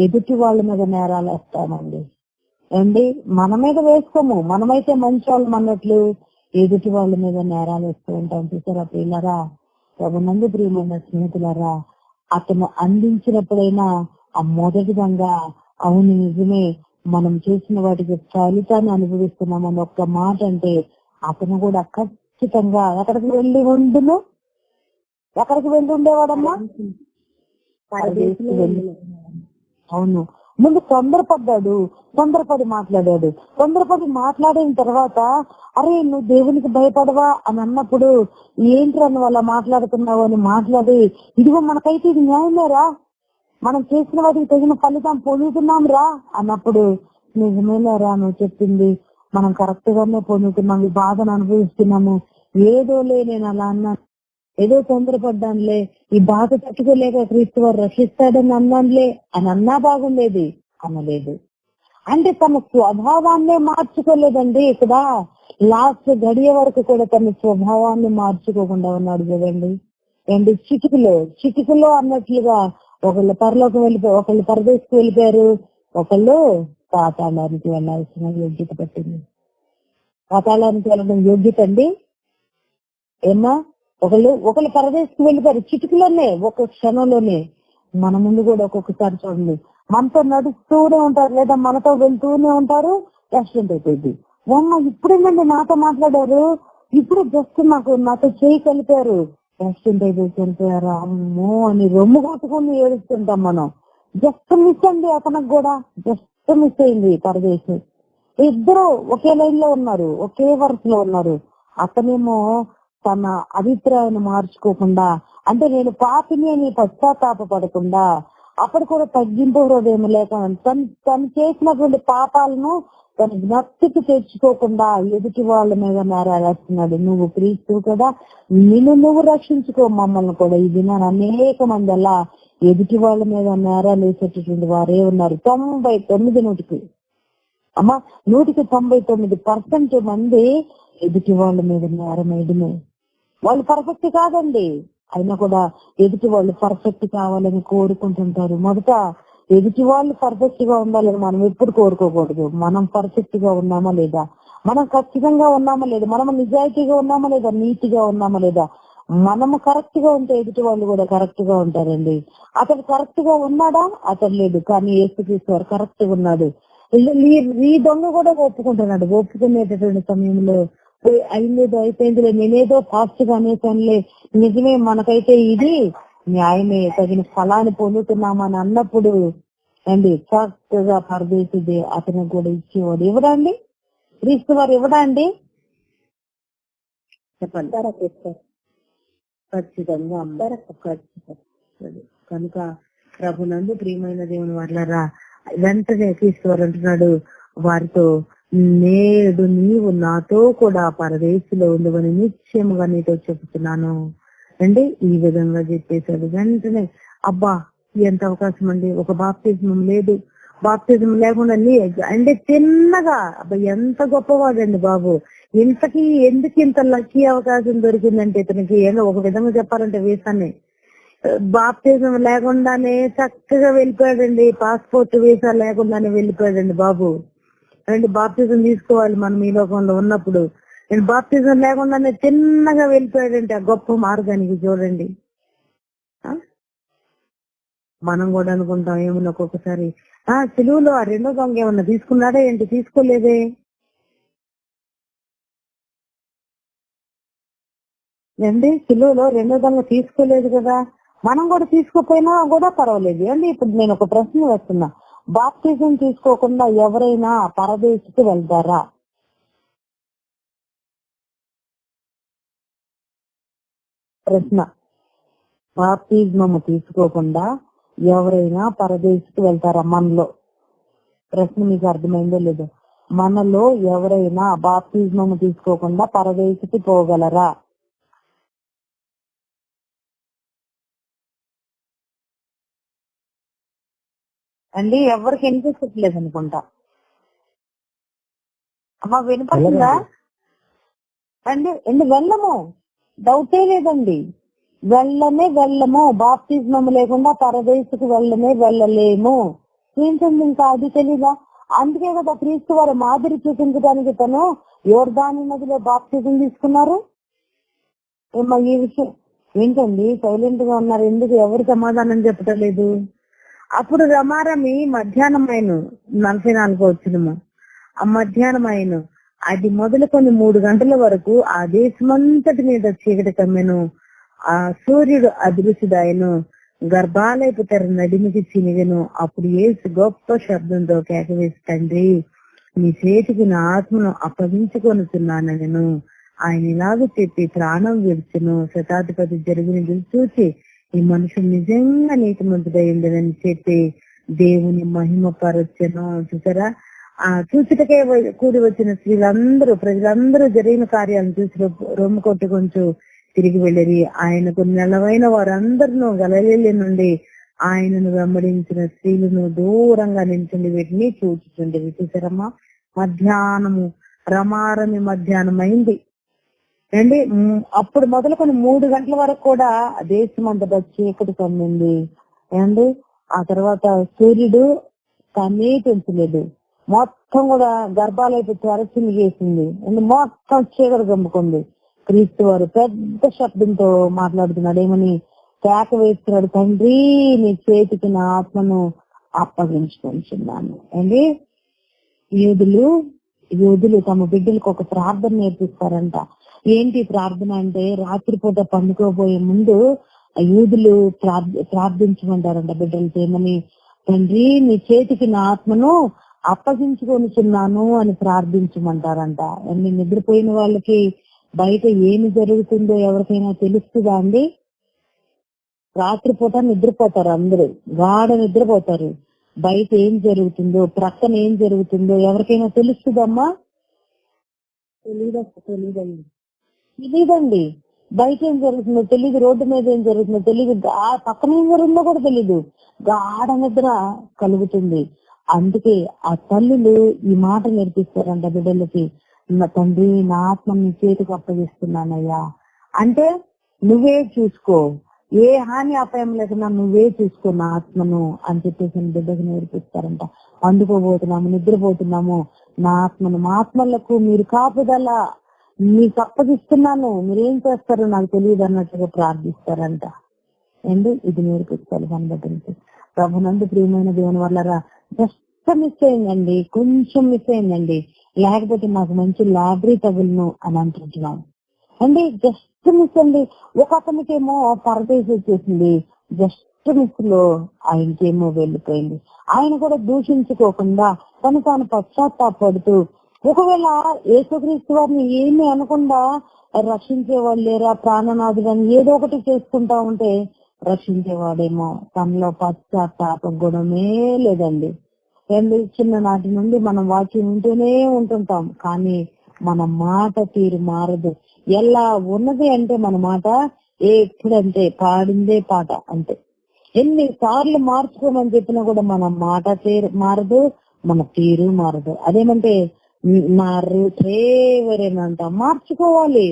Speaker 1: ఎదుటి వాళ్ళ మీద నేరాలు వేస్తామండి. ఏంటి మన మీద వేసుకోము, మనమైతే మంచి వాళ్ళం అన్నట్లు ఎదుటి వాళ్ళ మీద నేరాలు వేస్తూ ఉంటాం. చూసారా పిల్లరా, ప్రభునందు ప్రియమైన స్నేహితులారా, అతను అందించినప్పుడైనా ఆ మొదటి విధంగా అవును నిజమే మనం చేసిన వాటికి ఫలితాన్ని అనుభవిస్తున్నామని ఒక్క మాట అంటే, అతను కూడా ఖచ్చితంగా ఎక్కడికి వెళ్ళి ఉండేవాడమ్మా? అవును. ముందు తొందరపడి మాట్లాడిన తర్వాత, అరే నువ్వు దేవునికి భయపడవా అని అన్నప్పుడు, ఏంటి అని వాళ్ళ మాట్లాడుతున్నావు అని మాట్లాడి, ఇదిగో మనకైతే ఇది న్యాయమేరా, మనం చేసిన వాటికి తగిన ఫలితం పొందుతున్నాం రా అన్నప్పుడు, నిజమేలేరా నువ్వు చెప్పింది, మనం కరెక్ట్ గానే పొందుతున్నాం, ఈ బాధను అనుభవిస్తున్నాము, ఏదోలే నేను అలా అన్నాను, ఏదో తొందరపడ్డానులే, ఈ బాధ తట్టుకోలేక క్రీస్తు వారు రక్షిస్తాడని అన్నానులే అని అన్నా బాగుండేది, అనలేదు. అంటే తన స్వభావాన్నే మార్చుకోలేదండి. ఇక్కడ లాస్ట్ గడియ వరకు కూడా తన స్వభావాన్ని మార్చుకోకుండా ఉన్నాడు చూడండి. ఏంటి చిటికలో అన్నట్లుగా ఒకళ్ళు పరలోకి వెళ్ళిపోయి, ఒకళ్ళు పరదేశకు వెళ్ళిపోయారు, ఒకళ్ళు పాతాళానికి వెళ్లాల్సిన యోగ్యత పట్టింది. పాతాళానికి వెళ్ళడం యోగ్యత అండి ఏమా? ఒకళ్ళు పరదేశకు వెళ్ళిపోయారు చిటికలోనే, ఒక క్షణంలోనే. మన ముందు కూడా ఒక్కొక్కసారి చూడండి, మనతో నడుస్తూనే ఉంటారు లేదా మనతో వెళ్తూనే ఉంటారు, యాక్సిడెంట్ అయిపోయింది. ఇప్పుడేనండి నాతో మాట్లాడారు, ఇప్పుడు జస్ట్ నాతో చేయి కలిపారు, యాక్సిడెంట్ అయిపోయి చనిపోయారు, అమ్మో అని రొమ్ము కొట్టుకుని ఏడుస్తుంటాం మనం. జస్ట్ మిస్ అండి, అతనికి కూడా జస్ట్ మిస్ అయింది పరదేశం. ఇద్దరు ఒకే లైన్ లో ఉన్నారు, ఒకే వరుసలో ఉన్నారు. అతనేమో తన అభిప్రాయాన్ని మార్చుకోకుండా, అంటే నేను పాపిని అని పశ్చాత్తాపడకుండా, అప్పుడు కూడా తగ్గింపు హృదయం లేక తను చేసినటువంటి పాపాలను తన జ్ఞప్తికి తెచ్చుకోకుండా ఎదుటి వాళ్ళ మీద నేరాలేస్తున్నాడు. నువ్వు క్రీస్తు కదా, నిన్ను నువ్వు రక్షించుకో, మమ్మల్ని కూడా. ఈ దినాన్ని అనేక మంది అలా ఎదుటి వాళ్ళ మీద నేరాలు వేసేటటువంటి వారే ఉన్నారు. 99 అమ్మా 99% మంది ఎదుటి వాళ్ళ మీద నేరం వేయడమే. వాళ్ళు పర్ఫెక్ట్ కాదండి, అయినా కూడా ఎదుటి వాళ్ళు పర్ఫెక్ట్ కావాలని కోరుకుంటుంటారు. మొదట ఎదుటి వాళ్ళు పర్ఫెక్ట్ గా ఉండాలని మనం ఎప్పుడు కోరుకోకూడదు. మనం పర్ఫెక్ట్ గా ఉన్నామా లేదా, మనం ఖచ్చితంగా ఉన్నామా లేదా, మనం నిజాయితీగా ఉన్నామా లేదా, నీతిగా ఉన్నామా లేదా. మనము కరెక్ట్ గా ఉంటే ఎదుటి వాళ్ళు కూడా కరెక్ట్ గా ఉంటారండి. అతడు కరెక్ట్ గా ఉన్నాడా, అతడు లేదు, కానీ యేసుక్రీస్తు వారు కరెక్ట్ గా ఉన్నాడు. ఈ దొంగ కూడా ఒప్పుకుంటున్నాడు. ఒప్పుకునేటటువంటి సమయంలో అయిందేదో అయిపోయిందిలే, నేనేదో ఫాస్ట్ గా అనేసానులే, నిజమే మనకైతే ఇది న్యాయమే, తగిన ఫలాన్ని పొందుతున్నామని అన్నప్పుడు అండి చక్కగా పరదేశిది అతనికి కూడా ఇచ్చేవాడు. ఇవ్వడా అండి క్రీస్తు వారు, ఇవ్వడా అండి? చెప్పండి. ఖచ్చితంగా అమ్మారు, ఖచ్చితంగా. కనుక ప్రభునందు ప్రియమైన దేవుని వాళ్ళరా, వెంటనే క్రీస్తు వారు అంటున్నాడు వారితో, నేడు నీవు నాతో కూడా పరదేశిలో ఉండవని నిశ్చయముగా నీతో చెబుతున్నాను అండి. ఈ విధంగా చెప్పేశాడు. వెంటనే అబ్బా ఎంత అవకాశం అండి, ఒక బాప్తిజం లేదు, బాప్తిజం లేకుండా అంటే చిన్నగా, అబ్బా ఎంత గొప్పవాడండి బాబు, ఇంతకీ ఎందుకు ఇంత లక్కీ అవకాశం దొరికిందంటే ఇతనికి, ఏదో ఒక విధంగా చెప్పాలంటే వీసాన్ని బాప్తిజం లేకుండానే చక్కగా వెళ్ళిపోయాడండి, పాస్పోర్ట్ వీసా లేకుండానే వెళ్ళిపోయాడండి బాబు. అండ్ బాప్తిజం తీసుకోవాలి మనం ఈ లోకంలో ఉన్నప్పుడు, నేను బాప్తిజం లేకుండానే చిన్నగా వెళ్ళిపోయాడంటే ఆ గొప్ప మార్గానికి. చూడండి, మనం కూడా అనుకుంటాం ఏమన్నా ఒక్కొక్కసారి, సిలువలో ఆ రెండో దొంగ ఏమన్నా తీసుకున్నాడా ఏంటి? తీసుకోలేదే అండి, సిలువలో రెండో దొంగ తీసుకోలేదు కదా, మనం కూడా తీసుకోపోయినా కూడా పర్వాలేదు అండి. ఇప్పుడు నేను ఒక ప్రశ్న వేస్తున్నా, బాప్తిజం తీసుకోకుండా ఎవరైనా పరదేశికి వెళ్తారా? ప్రశ్న, బాప్తిజం తీసుకోకుండా ఎవరైనా పరదేశికి వెళ్తారా? మనలో ప్రశ్న మీకు అర్థమైందో లేదో, మనలో ఎవరైనా బాప్తిజం తీసుకోకుండా పరదేశికి పోగలరా అండి? ఎవరికి వినిపించట్లేదు అనుకుంటా. అమ్మా వినిపిస్తుందా అండి? వెళ్ళము, డౌటే లేదండి, వెళ్ళము. బాప్తిజం లేకుండా పరదేశికి వెళ్ళలేము. ఏంటండి ఇంకా అది తెలీదా? అందుకే కదా క్రీస్తు వారు మాదిరి చూపించడానికి తను యోర్దాను నదిలో బాప్తిజం తీసుకున్నారు. ఏమో ఈ విషయం ఏంటండి సైలెంట్ గా ఉన్నారు, ఎందుకు ఎవరు సమాధానం చెప్పటలేదు? అప్పుడు రమారమి మధ్యాహ్నం అయిన 44 వచ్చినము, ఆ మధ్యాహ్నం అయిన అది మొదలుకొని 3 గంటల వరకు ఆ దేశమంతటి మీద చీకటి కమ్మెను. ఆ సూర్యుడు అదృశ్యుడాయను, గర్భాలయపు తెర నడిమికి చినిగెను. అప్పుడు యేసు గొప్ప శబ్దంతో కేకవేసి, తండ్రి నీ చేతికి నా ఆత్మను అప్పగించుకొనుచున్నానను ఆయన ఇలాగ చెప్పి ప్రాణం విడిచెను. శతాధిపతి జరిగినది చూసి ఈ మనుషులు నిజంగా నీతిమంతుడైందని చెప్పి దేవుని మహిమ పరచెను. చూసారా, ఆ చూచుటకే కూడి వచ్చిన స్త్రీలందరూ, ప్రజలందరూ జరిగిన కార్యాలను చూసి రొమ్ము కొట్టుకొంచు తిరిగి వెళ్ళి ఆయనకు నెలవైన వారందరూ గలిలయ నుండి ఆయనను వెంబడించిన స్త్రీలను దూరంగా నిల్చుండి వీటిని చూచుచుండేవి. చూసారమ్మా, మధ్యాహ్నము రమారమి మధ్యాహ్నం అయింది అండి. అప్పుడు మొదలుకొని 3 గంటల వరకు కూడా దేశం అంతటా చీకటి కమ్మింది అండి. ఆ తర్వాత సూర్యుడు కన్నీ పెంచలేదు, మొత్తం కూడా గర్భాలైపు తెరచిని చేసింది అండ్ మొత్తం చీకటి గమ్ముకుంది. క్రీస్తు వారు పెద్ద శబ్దంతో మాట్లాడుతున్నాడు, ఏమని? కేక వేస్తున్నాడు, తండ్రి నీ చేతికి నా ఆత్మను అప్పగించుకుంటున్నాను. అండి యూదులు తమ బిడ్డలకు ఒక ప్రార్థన నేర్పిస్తారంట. ఏంటి ప్రార్థన అంటే, రాత్రిపూట పండుకోబోయే ముందు యూదులు ప్రార్థించమంటారంట బిడ్డలతో. ఏమని? తండ్రి నీ చేతికి నా ఆత్మను అప్పగించుకొనిచున్నాను అని ప్రార్థించమంటారంట. అన్ని నిద్రపోయిన వాళ్ళకి బయట ఏమి జరుగుతుందో ఎవరికైనా తెలుస్తుందా అండి? రాత్రిపూట నిద్రపోతారు, అందరూ గాఢ నిద్రపోతారు. బయట ఏం జరుగుతుందో, ప్రక్కన ఏం జరుగుతుందో ఎవరికైనా తెలుస్తుందమ్మా? తెలీదండి. బయట ఏం జరుగుతుందో తెలీదు, రోడ్డు మీద ఏం జరుగుతుందో తెలీదు, పక్కన ఏం జరుగుతుందో కూడా తెలీదు. గాఢ నిద్ర కలుగుతుంది. అందుకే ఆ తల్లులు ఈ మాట నేర్పిస్తారంట బిడ్డలకి, నా తండ్రి నా ఆత్మ నీ చేతికి అప్పగిస్తున్నానయ్యా అంటే నువ్వే చూసుకో, ఏ హాని అపాయం లేకుండా నువ్వే చూసుకో నా ఆత్మను అని చెప్పేసి బిడ్డకు నేర్పిస్తారంట. అందుకోబోతున్నాము, నిద్రపోతున్నాము, నా ఆత్మను, మా ఆత్మలకు మీరు కాపుదల మీకు అప్పగిస్తున్నాను, మీరేం చేస్తారో నాకు తెలియదు అన్నట్టుగా ప్రార్థిస్తారంట. ఇది నేర్పిస్తారు మన బిడ్డలకి. ప్రభునందు ప్రియమైన దేవుని వల్ల జస్ట్ మిస్ అయిందండి, కొంచెం మిస్ అయిందండి, లేకపోతే నాకు మంచి లాటరీ తగులును అని అంటున్నాం అండి. జస్ట్ మిస్ అండి. ఒక అతనికేమో పరదేశ్ వచ్చేసింది, జస్ట్ మిస్ లో ఆయనకేమో వెళ్ళిపోయింది. ఆయన కూడా దూషించుకోకుండా తాను పశ్చాత్తాపడుతూ, ఒకవేళ యేసుక్రీస్తు వారిని ఏమి అనకుండా రక్షించేవాళ్ళు లేరా, ప్రాణనాథుడు అని ఏదో ఒకటి చేసుకుంటా ఉంటే రక్షించేవాడేమో, తనలో పశ్చాత్తాప గుణమే లేదండి. చిన్ననాటి నుండి మనం వాక్యం వింటూనే ఉంటుంటాం, కానీ మన మాట తీరు మారదు. ఎలా ఉన్నది అంటే మన మాట ఎప్పుడంటే పాడిందే పాట అంతే. ఎన్నిసార్లు మార్చుకోమని చెప్పినా కూడా మన మాట తీరు మారదు, మన తీరు మారదు. అదేమంటే ఎవరేనంట మార్చుకోవాలి.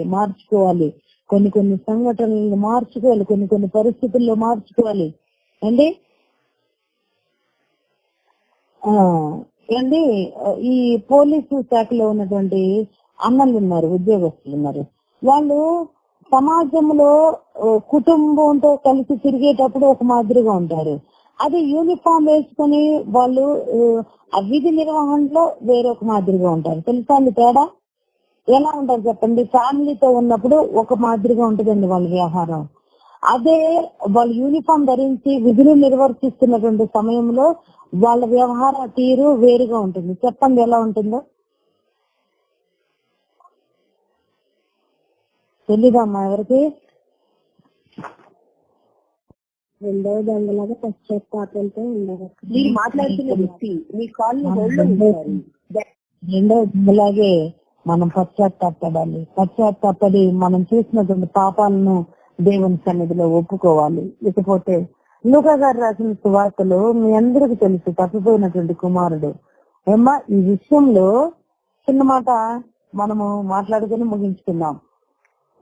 Speaker 1: కొన్ని సంఘటనలు మార్చుకోవాలి, కొన్ని పరిస్థితుల్లో మార్చుకోవాలి అండి. ఈ పోలీసు శాఖలో ఉన్నటువంటి అన్నలు ఉన్నారు, ఉద్యోగస్తులు ఉన్నారు. వాళ్ళు సమాజంలో కుటుంబంతో కలిసి తిరిగేటప్పుడు ఒక మాదిరిగా ఉంటారు. అదే యూనిఫామ్ వేసుకుని వాళ్ళు విధి నిర్వహణలో వేరొక మాదిరిగా ఉంటారు. తెలుసా అండి తేడా? ఎలా ఉంటారు చెప్పండి? ఫ్యామిలీతో ఉన్నప్పుడు ఒక మాదిరిగా ఉంటుందండి వాళ్ళ వ్యవహారం. అదే వాళ్ళు యూనిఫామ్ ధరించి విధులు నిర్వర్తిస్తున్నటువంటి సమయంలో వాళ్ళ వ్యవహార తీరు వేరుగా ఉంటుంది. చెప్పండి ఎలా ఉంటుందో? తెలీదమ్మా ఎవరికి? రెండవ దొంగలాగా పశ్చాత్తాపంతో ఉండదు. మీరు మాట్లాడుతున్న వ్యక్తి మీ కాల్ రెండవ దొంగలాగే మనం పశ్చాత్తాపడాలి. పశ్చాత్తాపడి మనం చేసినటువంటి పాపాలను దేవుని సన్నిధిలో ఒప్పుకోవాలి. ఇకపోతే లూకా గారు రాసిన సువార్తలో మీ అందరికి తెలుసు, తప్పిపోయినటువంటి కుమారుడు. ఏమ్మా ఈ విషయంలో చిన్న మాట మనము మాట్లాడుకుని ముగించుకుందాం.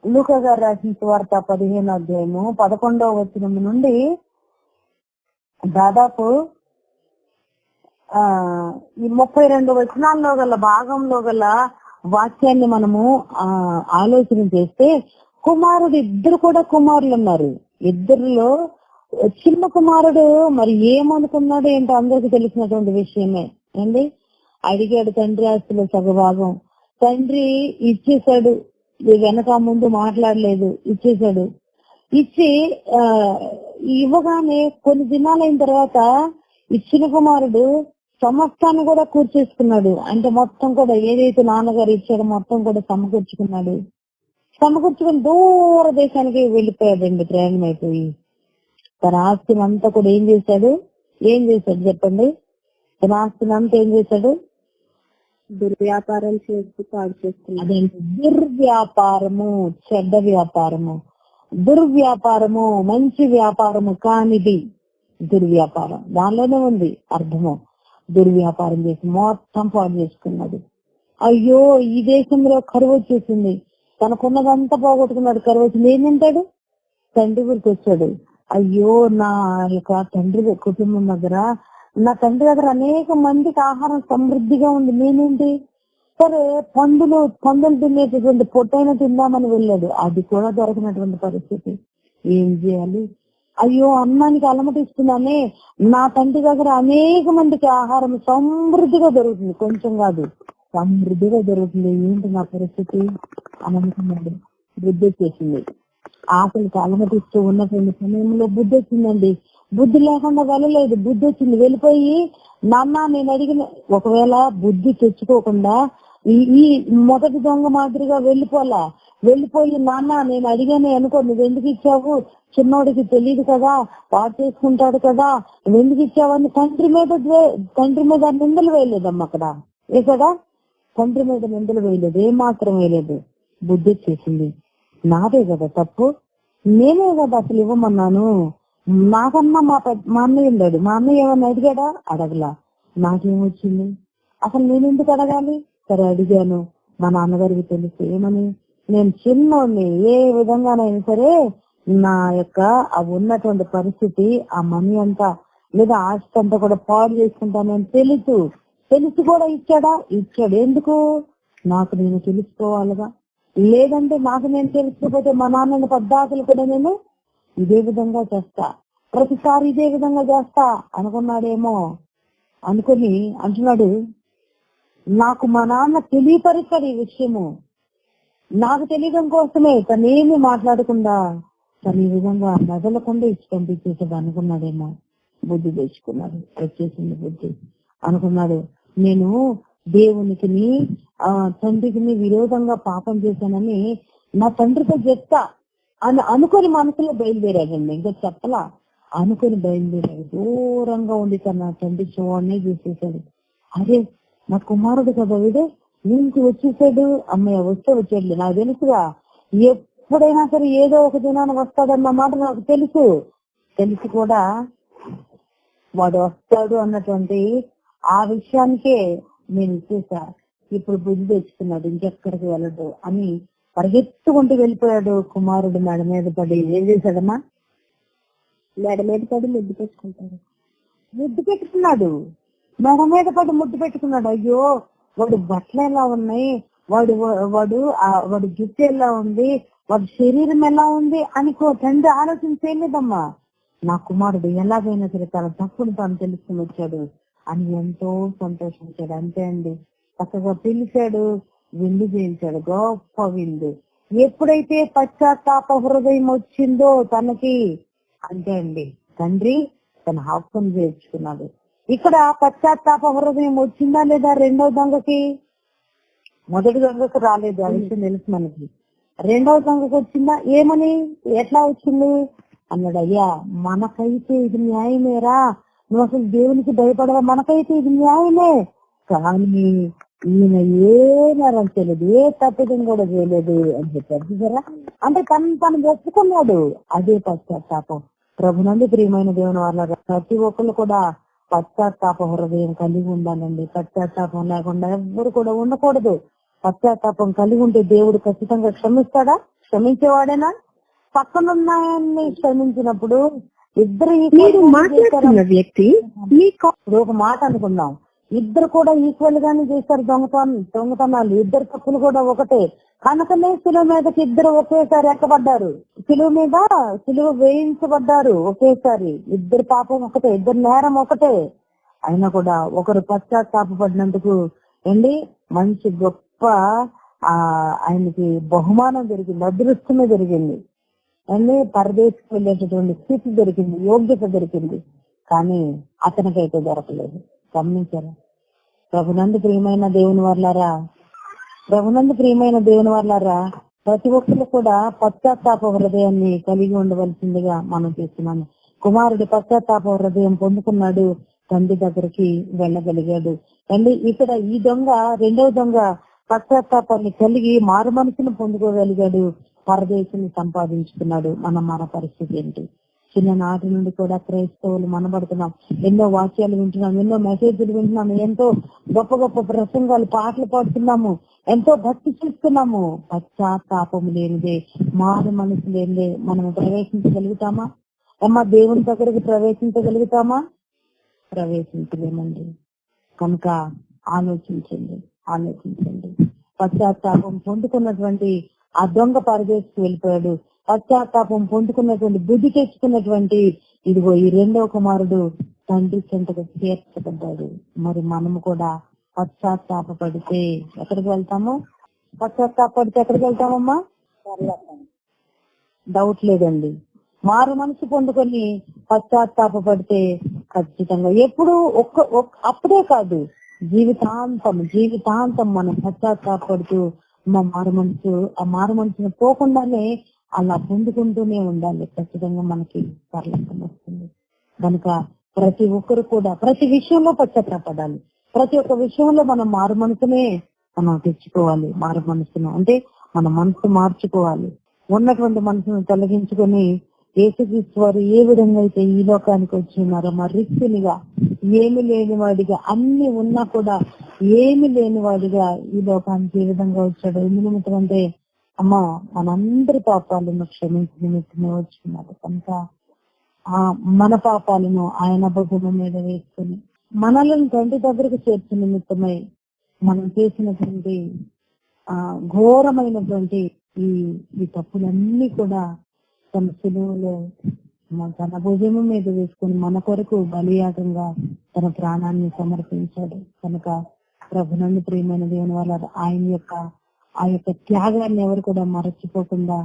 Speaker 1: లూకా గారు రాసిన సువార్త 15వ అధ్యాయము 11వ వచనం నుండి దాదాపు ఈ 32 వచనాల్లో గల భాగంలో గల వాక్యాన్ని మనము ఆలోచన చేస్తే, ఇద్దరు కూడా కుమారులు ఉన్నారు. ఇద్దరిలో చిన్న కుమారుడు మరి ఏమనుకున్నాడు ఏంటో అందరికి తెలిసినటువంటి విషయమే అండి. అడిగాడు తండ్రి ఆస్తిలో సగభాగం. తండ్రి ఇచ్చేశాడు, వెనక ముందు మాట్లాడలేదు, ఇచ్చేశాడు. ఇచ్చి ఇవ్వగానే కొన్ని దినాలైన తర్వాత ఇచ్చిన కుమారుడు సమస్తాన్ని కూడా కూర్చేసుకున్నాడు. అంటే మొత్తం కూడా ఏదైతే నాన్నగారు ఇచ్చాడో మొత్తం కూడా సమకూర్చుకుని దూర దేశానికి వెళ్ళిపోయాడండి. ప్రయాణం అయిపోయి తన ఆస్తిని అంతా కూడా ఏం చేశాడు చెప్పండి? తన ఆస్తిని అంతా ఏం చేశాడు? దుర్వ్యాపారం చేస్తూ పాడు చేస్తున్నాడు. అదేంటి? దుర్వ్యాపారము, చెడ్డ వ్యాపారము. దుర్వ్యాపారము మంచి వ్యాపారము కానిది దుర్వ్యాపారం. దానిలోనే ఉంది అర్థము. దుర్వ్యాపారం చేసి మొత్తం పాడు చేసుకున్నాడు. అయ్యో ఈ దేశంలో కరువు వచ్చేసింది, తనకున్నదంతా పోగొట్టుకున్నాడు. కరువు వచ్చింది, ఏం తింటాడు? తండ్రి గురికి వచ్చాడు. అయ్యో నా యొక్క తండ్రి కుటుంబం దగ్గర, నా తండ్రి దగ్గర అనేక మందికి ఆహారం సమృద్ధిగా ఉంది, నేనేంటి? సరే పందులు తినేటటువంటి పొట్టైన తిందామని వెళ్ళాడు, అది కూడా దొరకనటువంటి పరిస్థితి. ఏం చేయాలి? అయ్యో అన్నానికి అలమటిస్తున్నానే, నా తండ్రి దగ్గర అనేక మందికి ఆహారం సమృద్ధిగా దొరుకుతుంది, కొంచెం కాదు సమృద్ధిగా దొరుకుతుంది, ఏంటి నా పరిస్థితి అని అనుకున్నాడు. బుద్ధి వచ్చేసింది. ఆకలికి అలమటిస్తూ ఉన్నటువంటి సమయంలో బుద్ధి వచ్చిందండి. బుద్ధి లేకుండా వెళ్ళలేదు, బుద్ధి వచ్చింది. వెళ్ళిపోయి నాన్న నేను అడిగిన, ఒకవేళ బుద్ధి తెచ్చుకోకుండా ఈ మొదటి దొంగ మాదిరిగా వెళ్ళిపోయి నాన్న నేను అడిగానే అనుకో, నువ్వు ఎందుకు ఇచ్చావు, చిన్నోడికి తెలియదు కదా, వాడు చేసుకుంటాడు కదా, నువ్వు ఎందుకు ఇచ్చావని తండ్రి మీద నిందలు వేయలేదమ్మా. అక్కడ కదా తండ్రి మీద నిందలు వేయలేదు, ఏమాత్రం వేయలేదు. బుద్ధి వచ్చేసింది. నాదే కదా తప్పు, నేనే కదా అసలు ఇవ్వమన్నాను. నాకన్నా మా అన్నయ్య ఉన్నాడు, మా అన్నయ్య ఏమన్నా అడిగాడా? అడగలా. నాకేమొచ్చింది అసలు, నేను ఎందుకు అడగాలి? సరే అడిగాను. మా నాన్నగారికి తెలుసు ఏమని, నేను చిన్నోడిని, ఏ విధంగానైనా సరే నా యొక్క ఆ ఉన్నటువంటి పరిస్థితి, ఆ మనీ అంతా లేదా ఆస్తి అంతా కూడా పాడు చేసుకుంటానని తెలిసి కూడా ఇచ్చాడు. ఎందుకు? నాకు నేను తెలుసుకోవాలిగా. లేదంటే నాకు నేను తెలుసుకోకపోతే మా నాన్నని పద్దాకులు కూడా నేను ఇదే విధంగా చేస్తా, ప్రతిసారి ఇదే విధంగా చేస్తా అనుకున్నాడేమో. అనుకుని అంటున్నాడు, నాకు మా నాన్న తెలియపరిచాడు ఈ విషయము, నాకు తెలియడం కోసమే తనేమి మాట్లాడకుండా తను ఈ విధంగా మెదలకుండా ఇచ్చి పంపించేసాడు అనుకున్నాడేమో. బుద్ధి తెచ్చుకున్నాడు, వచ్చేసింది బుద్ధి. అనుకున్నాడు, నేను దేవునికి తండ్రికి విరోధంగా పాపం చేశానని నా తండ్రితో చెప్తా అని అనుకుని మనసులో బయలుదేరాడండి. ఇంకా చెప్పలా, అనుకుని బయలుదేరాడు. దూరంగా ఉండి తన తండ్రి చూడనే చూసేశాడు. అరే నా కుమారుడు కదా వీడు, ఇంటికి వచ్చేసాడు. అమ్మయ్య వచ్చాడు, నాకు తెలుసుగా ఎప్పుడైనా సరే ఏదో ఒక దినాన్ని వస్తాడన్న మాట నాకు తెలిసి కూడా వాడు వస్తాడు అన్నటువంటి ఆ విషయానికే నేను ఇచ్చేసా. ఇప్పుడు బుద్ధి తెచ్చుకున్నాడు, ఇంకెక్కడికి వెళ్ళడు అని పరిగెత్తుకుంటూ వెళ్ళిపోయాడు. కుమారుడు మెడ మీద పడి ఏం చేశాడమ్మా? మెడ మీద పడి ముద్దు పెట్టుకున్నాడు. మెడ మీద పడి ముద్దు పెట్టుకున్నాడు. అయ్యో వాడు బట్టలు ఎలా ఉన్నాయి, వాడు జుట్టు ఎలా ఉంది, వాడి శరీరం ఎలా ఉంది అని తండ్రి ఆలోచన చేయలేదమ్మా. నా కుమారుడు ఎలాగైనా సరే తన తప్పును తాను తెలుసుకుని వచ్చాడు అని ఎంతో సంతోషించాడు. అంతే అండి, చక్కగా పిలిచాడు, విందు చేయించాడు, గొప్ప విందు. ఎప్పుడైతే పశ్చాత్తాప హృదయం వచ్చిందో తనకి, అంతే అండి, తండ్రి తన హక్కును చేర్చుకున్నాడు. ఇక్కడ పశ్చాత్తాప హృదయం వచ్చిందా లేదా రెండవ దొంగకి? మొదటి దొంగకు రాలేదు, ఆ విషయం తెలుసు మనకి. రెండవ దొంగకు వచ్చిందా? ఏమని, ఎట్లా వచ్చింది అన్నాడు. అయ్యా మనకైతే ఇది న్యాయమేరా, నువ్వు అసలు దేవునికి భయపడవా, మనకైతే ఇది న్యాయమే. కానీ ఈయన ఏ నేరం చేయలేదు, ఏ తప్పిదం కూడా చేయలేదు అని చెప్పారు చూసారా. అంటే తను ఒప్పుకున్నాడు. అదే పశ్చాత్తాపం. ప్రభునందు ప్రియమైన దేవుని వాళ్ళ ప్రతి ఒక్కరు కూడా పశ్చాత్తాప హృదయం కలిగి ఉండాలండి. పశ్చాత్తాపం లేకుండా ఎవ్వరు కూడా ఉండకూడదు. పశ్చాత్తాపం కలిగి ఉంటే దేవుడు ఖచ్చితంగా క్షమిస్తాడా? క్షమించేవాడేనా? పక్కనున్నాయన్ని క్షమించినప్పుడు ఇద్దరు
Speaker 2: మాట్లాడుతున్న వ్యక్తి
Speaker 1: ఒక మాట అనుకుందాం, ఇద్దరు కూడా ఈక్వల్ గానే చేశారు దొంగతనాలు, ఇద్దరు తప్పులు కూడా ఒకటే. కనుకనే శిలువ మీదకి ఇద్దరు ఒకేసారి ఎక్కబడ్డారు, శిలువ వేయించబడ్డారు ఒకేసారి. ఇద్దరు పాపం ఒకటే, ఇద్దరు నేరం ఒకటే. అయినా కూడా ఒకరు పశ్చాత్తాపడినందుకు ఏంటి మంచి గొప్ప ఆయనకి బహుమానం జరిగింది, అదృష్టమే జరిగింది. అన్నీ పరదేశకు వెళ్ళేటటువంటి స్థితి దొరికింది, యోగ్యత దొరికింది. కానీ అతనికైతే దొరకలేదు. గమనించారా? ప్రభునందు ప్రియమైన దేవుని వర్లారా, ప్రతి ఒక్కరు కూడా పశ్చాత్తాప హృదయాన్ని కలిగి ఉండవలసిందిగా మనం చేస్తున్నాము. కుమారుడు పశ్చాత్తాప హృదయం పొందుకున్నాడు, తండ్రి దగ్గరికి వెళ్ళగలిగాడు. అండి ఇక్కడ ఈ దొంగ, రెండవ దొంగ పశ్చాత్తాపాన్ని కలిగి మారు మనసును పొందుకోగలిగాడు, పరదేశిని సంపాదించుకున్నాడు. మన పరిస్థితి ఏంటి? చిన్ననాటి నుండి కూడా క్రైస్తవులు మనబడుతున్నాం, ఎన్నో వాక్యాలు వింటున్నాం, ఎన్నో మెసేజ్లు వింటున్నాము, ఎంతో గొప్ప గొప్ప ప్రసంగాలు, పాటలు పాడుతున్నాము, ఎంతో భక్తి చూస్తున్నాము. పశ్చాత్తాపము లేనిదే, మారు మనసు లేనిదే మనము ప్రవేశించగలుగుతామా? దేవుని దగ్గరికి ప్రవేశించగలుగుతామా? ప్రవేశించలేమండి. కనుక ఆలోచించండి. పశ్చాత్తాపం పొందుకున్నటువంటి ఆ దొంగ పరదేశకు వెళ్ళిపోయాడు. పశ్చాత్తాపం పొందుకున్నటువంటి బుద్ధి తెచ్చుకున్నటువంటి ఇదిగో ఈ రెండవ కుమారుడు తండ్రి చెంతకు చేర్చబడ్డాడు. మరి మనము కూడా పశ్చాత్తాపడితే ఎక్కడికి వెళ్తాము? పశ్చాత్తాపడితే ఎక్కడికి వెళ్తామమ్మా? డౌట్ లేదండి. మారు మనసు పొందుకొని పశ్చాత్తాపడితే ఖచ్చితంగా ఎప్పుడు అప్పుడే కాదు, జీవితాంతం మనం పశ్చాత్తాపడుతూ ఆ మారు మనసును పోకుండానే అలా పొందుకుంటూనే ఉండాలి. ఖచ్చితంగా మనకి పరలోకం వస్తుంది. కనుక ప్రతి ఒక్కరు కూడా ప్రతి విషయంలో పశ్చాత్తాపడాలి. ప్రతి ఒక్క విషయంలో మనం మారు మనసునే మనం తెచ్చుకోవాలి. మారు మనసును అంటే మన మనసు మార్చుకోవాలి. ఉన్నటువంటి మనసును తొలగించుకొని యేసుక్రీస్తు వారు ఏ విధంగా అయితే ఈ లోకానికి వచ్చినారో మరి రిక్తునిగా ఏమి లేనివాడిగా, అన్ని ఉన్నా కూడా ఏమి లేనివాడిగా ఈ లోకానికి ఏ విధంగా వచ్చాడు. ఎందుకంటే అమ్మా మనందరి పాపాలను క్షమించి నిమిత్తమే వచ్చినారు. కనుక ఆ మన పాపాలను ఆయన భుజం మీద వేసుకుని మనలను తండ్రి దగ్గరకు చేర్చే నిమిత్తమై మనం చేసినటువంటి ఘోరమైనటువంటి ఈ తప్పులన్నీ కూడా తన శిలువలో తన భుజము మీద వేసుకుని మన కొరకు బలియాగంగా తన ప్రాణాన్ని సమర్పించాడు. కనుక ప్రభునందు ప్రియమైన దేవుని వల్ల ఆ యొక్క త్యాగాన్ని ఎవరు కూడా మరచిపోకుండా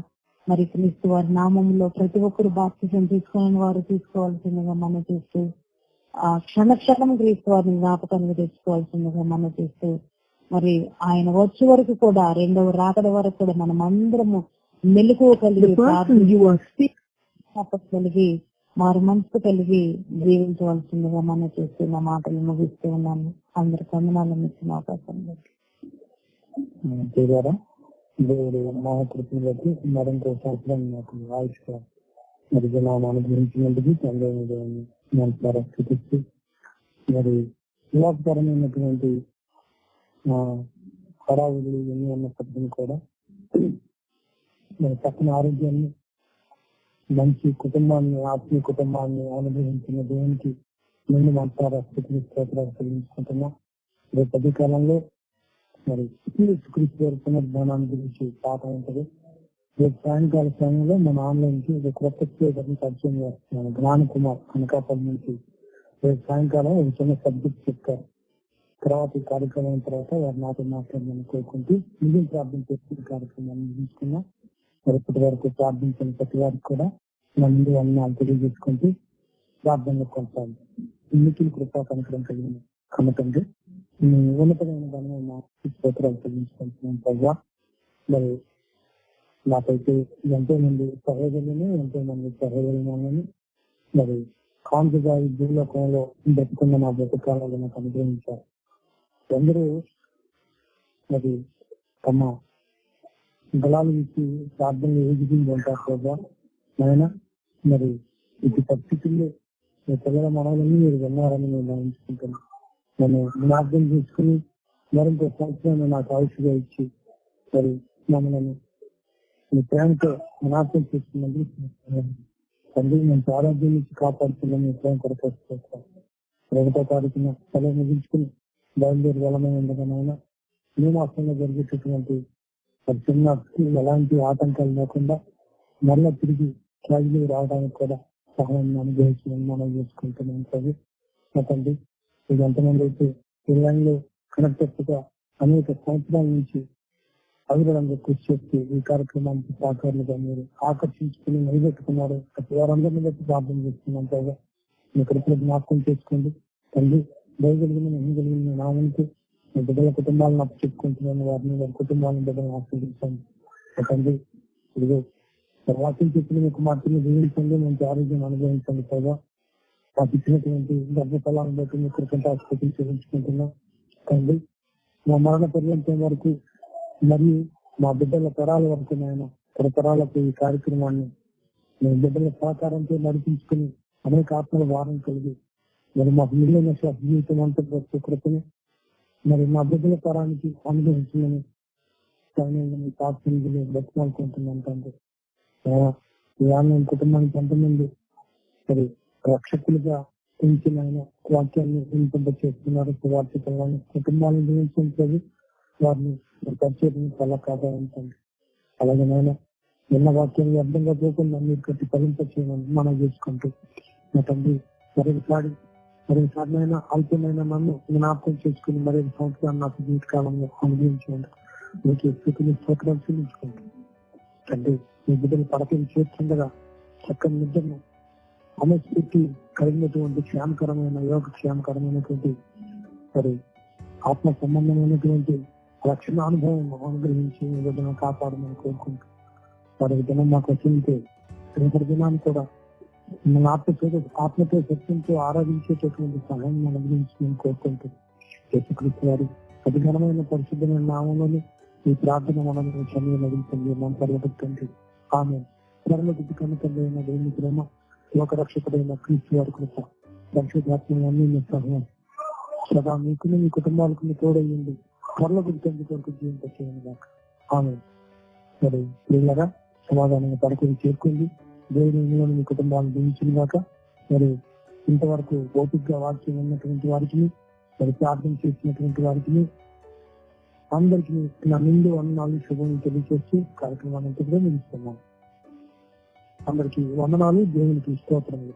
Speaker 1: మరి క్రీస్తు వారి నామంలో ప్రతి ఒక్కరు బాప్తిజం తీసుకుని వారు తీసుకోవాల్సిందిగా మనం చేస్తూ క్షణక్షణం క్రీస్తు వారిని జ్ఞాపకాన్ని తెచ్చుకోవాల్సిందిగా మనం చేస్తూ మరి ఆయన వచ్చే వరకు కూడా రెండవ రాకడ వరకు కూడా మనం అందరము మెలకువ కలిగి మారు మనసు కలిగి జీవించవలసిందిగా మనం చేస్తున్న మాటలు ముగిస్తూ ఉన్నాను. అందరికి వందనాలను ఇచ్చిన అవకాశం
Speaker 3: దేవుడు మహాకృతిని బట్టి మరింత శాస్త్రం నాకు ఆయుష్గా మరి జనాన్ని గురించినందుకు తండ్రి స్థితిస్తూ మరి విలాపకరమైనటువంటి హడావులు ఎన్ని ఉన్నప్పటికీ కూడా మరి చక్కని ఆరోగ్యాన్ని, మంచి కుటుంబాన్ని, ఆత్మీయ కుటుంబాన్ని అనుభవించిన దేవునికి నేను మనసారా స్థితిని చెల్లించుకుంటున్నా. రేపు అధికారంలో మరి క్రీస్తు పునర్ధానాన్ని గురించి పాట ఉంటుంది. రేపు సాయంకాల సమయంలో మన ఆన్లైన్ కి కొత్త పరిచయం చేస్తున్నాను. జ్ఞాన కుమార్ అనకాపల్లి నుంచి రేపు సాయంకాలం ఒక చిన్న సబ్జెక్ట్ చెప్తారు. తర్వాత ఈ కార్యక్రమం తర్వాత వారు నాతో మాట్లాడమని కోరుకుంటూ మిగిలిన ప్రార్థన చేసి కార్యక్రమాన్ని ముగించుకున్నా. మరి ఇప్పటి వరకు ప్రార్థించిన ప్రతి వారికి కూడా నా ముందు అన్నాలు తెలియజేసుకుంటూ ప్రార్థనలు కొనసాగి మిగిలిన కృపా కనుకరం కలిగిన కనకండి ఉన్నతమైన దాన్ని స్తోత్రాలు చెల్లించుకుంటున్నాం. ప్రజా మరి నాకైతే ఎంతో మంది సహోదరులను, ఎంతో మంది సహోదరులను మరి కాంతిగా ఈ భూలోకంలో బతుకున్న నా బ్రతకాలలో నాకు అనుగ్రహించారు. అందరూ మరి తమ గలాలు ఇచ్చి ప్రార్థనలు ఎదుగుతుంది అంటారు కదా ఆయన. మరి ఇది పరిస్థితుల్లో మీ పిల్లల మనవలని మీరు విన్నారని నేను భావించుకుంటున్నాను. నేను జ్ఞాపకం చేసుకుని మరింత సంవత్సరాన్ని నాకు ఆయుష్గా ఇచ్చి మరి మమ్మల్ని మీ ప్రేమతో జ్ఞాపకం చేసుకున్నందుకు తండ్రి నేను ఆరోగ్యం నుంచి కాపాడుతున్నా మీ ప్రేమ కొరకు వస్తాను. 1వ తారీఖున సెలవు ముగించుకుని బయలుదేరి వెళ్ళమని ఉండగానైనా నేను అసలు జరిగేటటువంటి చిన్న ఎలాంటి ఆటంకాలు లేకుండా మళ్ళా తిరిగి క్యాజులు రావడానికి కూడా సహాయం అనుభవించమని మనం చేసుకుంటున్నాం. తండ్రి ఇది ఎంతమంది అయితే పిల్లల్లో కనెక్టెడ్ గా అనేక సంవత్సరాల నుంచి అభివృద్ధి కృషి చేసి ఈ కార్యక్రమానికి సహకారులుగా మీరు ఆకర్షించుకుని నిలబెట్టుకున్నారు. ప్రతి వారందరినీ బట్టి ప్రార్థన చేస్తున్నాం. పైగా మీ కృపను జ్ఞాపకం చేసుకోండి తండ్రి. దయగలిగిన ఎన్నిగలిగిన నామంతో మీ బిడ్డల కుటుంబాలను అప్పచెప్పుకుంటున్నాను. వారిని వారి కుటుంబాలను బిడ్డలను ఆశ్రయించండి తండ్రి. ఇదిగో వాక్యం చెప్పిన మీకు మాత్రమే జీవించండి, మంచి ఆరోగ్యం అనుభవించండి. పైగా మాకు ఇచ్చినటువంటి గర్భఫలాన్ని బట్టి మీ కృపంతో ఆసుపత్రి చూపించుకుంటున్నాం తండ్రి. మా మరణ పర్యంతం వరకు మరియు మా బిడ్డల తరాల వరకు నాయన తరతరాలకు ఈ కార్యక్రమాన్ని మీ బిడ్డల సహకారంతో నడిపించుకుని అనేక ఆత్మల వారం కలిగి మరి మాకు మిగిలిన జీవితం అంతా కృపని మరి మా బిడ్డల తరానికి అనుగ్రహించమని బతుమాలుకుంటున్నాం తండ్రి. కుటుంబానికి ఎంతమంది మరి రక్షకులుగా పెంచిన ఆయన వాక్యాన్ని వినిపింప చేస్తున్నారు. సువార్తికలను కుటుంబాలను జీవించే వారిని పరిచయం చాలా కాపాడండి. అలాగే నాయన నిన్న వాక్యం వ్యర్థంగా పోకుండా మీరు కట్టి ఫలింపచేయమని మనం చేసుకుంటూ నా తండ్రి మరొకసారినైనా అల్పమైన నన్ను జ్ఞాపకం చేసుకుని మరొక సంవత్సరాలు నాకు జీవిత కాలంలో అనుభవించండి. మీకు స్థితిని స్తోత్రం చెల్లించుకుంటూ తండ్రి మీ బిడ్డలు పడకలు చేస్తుండగా చక్కని నిద్రను అమస్ఫూర్తి కలిగినటువంటి క్షేమకరమైన క్షేమకరమైనటువంటి మరి ఆత్మ సంబంధమైనటువంటి రక్షణ అనుభవం అనుగ్రహించి మీ బిడ్డను కాపాడమని కోరుకుంటూ వారి దినం మాకు వచ్చింటే రేపటి దినాన్ని కూడా మన ఆత్మతో శక్తితో ఆరాధించేటటువంటి సహాయం అనుగ్రహించి నేను కోరుకుంటూ యేసుక్రీస్తు వారి అధికారమైన పరిశుద్ధమైన నామంలోని ఈ ప్రార్థన మనం క్షమయ నడిపించండి మనం పరిగెత్తండి. ఆమె త్వరలోకి కనుకైన దేవుని ప్రేమ లోకరక్షకుడైన క్రీస్తు వారి కృప పరిశుద్ధాత్మ సహాయం సదా మీకు మీ కుటుంబాలకు తోడయ్యండి. త్వరలో గుర్తింపు కొరకు జీవించేయండి దాకా. ఆమె మరి పిల్లగా సమాధానంగా పడుకుని చేరుకుంది. దేవుని మీ కుటుంబాలను దీవించింది కాక. మరి ఇంతవరకు ఓపికగా వాక్యం ఉన్నటువంటి వారికి మరి ప్రార్థన చేసినటువంటి వారికి అందరికీ నా నిండు వందనాలు శుభం తెలియజేస్తూ కార్యక్రమాన్ని కూడా నిలుస్తున్నాను. అందరికీ వందనాలు. దేవునికి స్తోత్రం.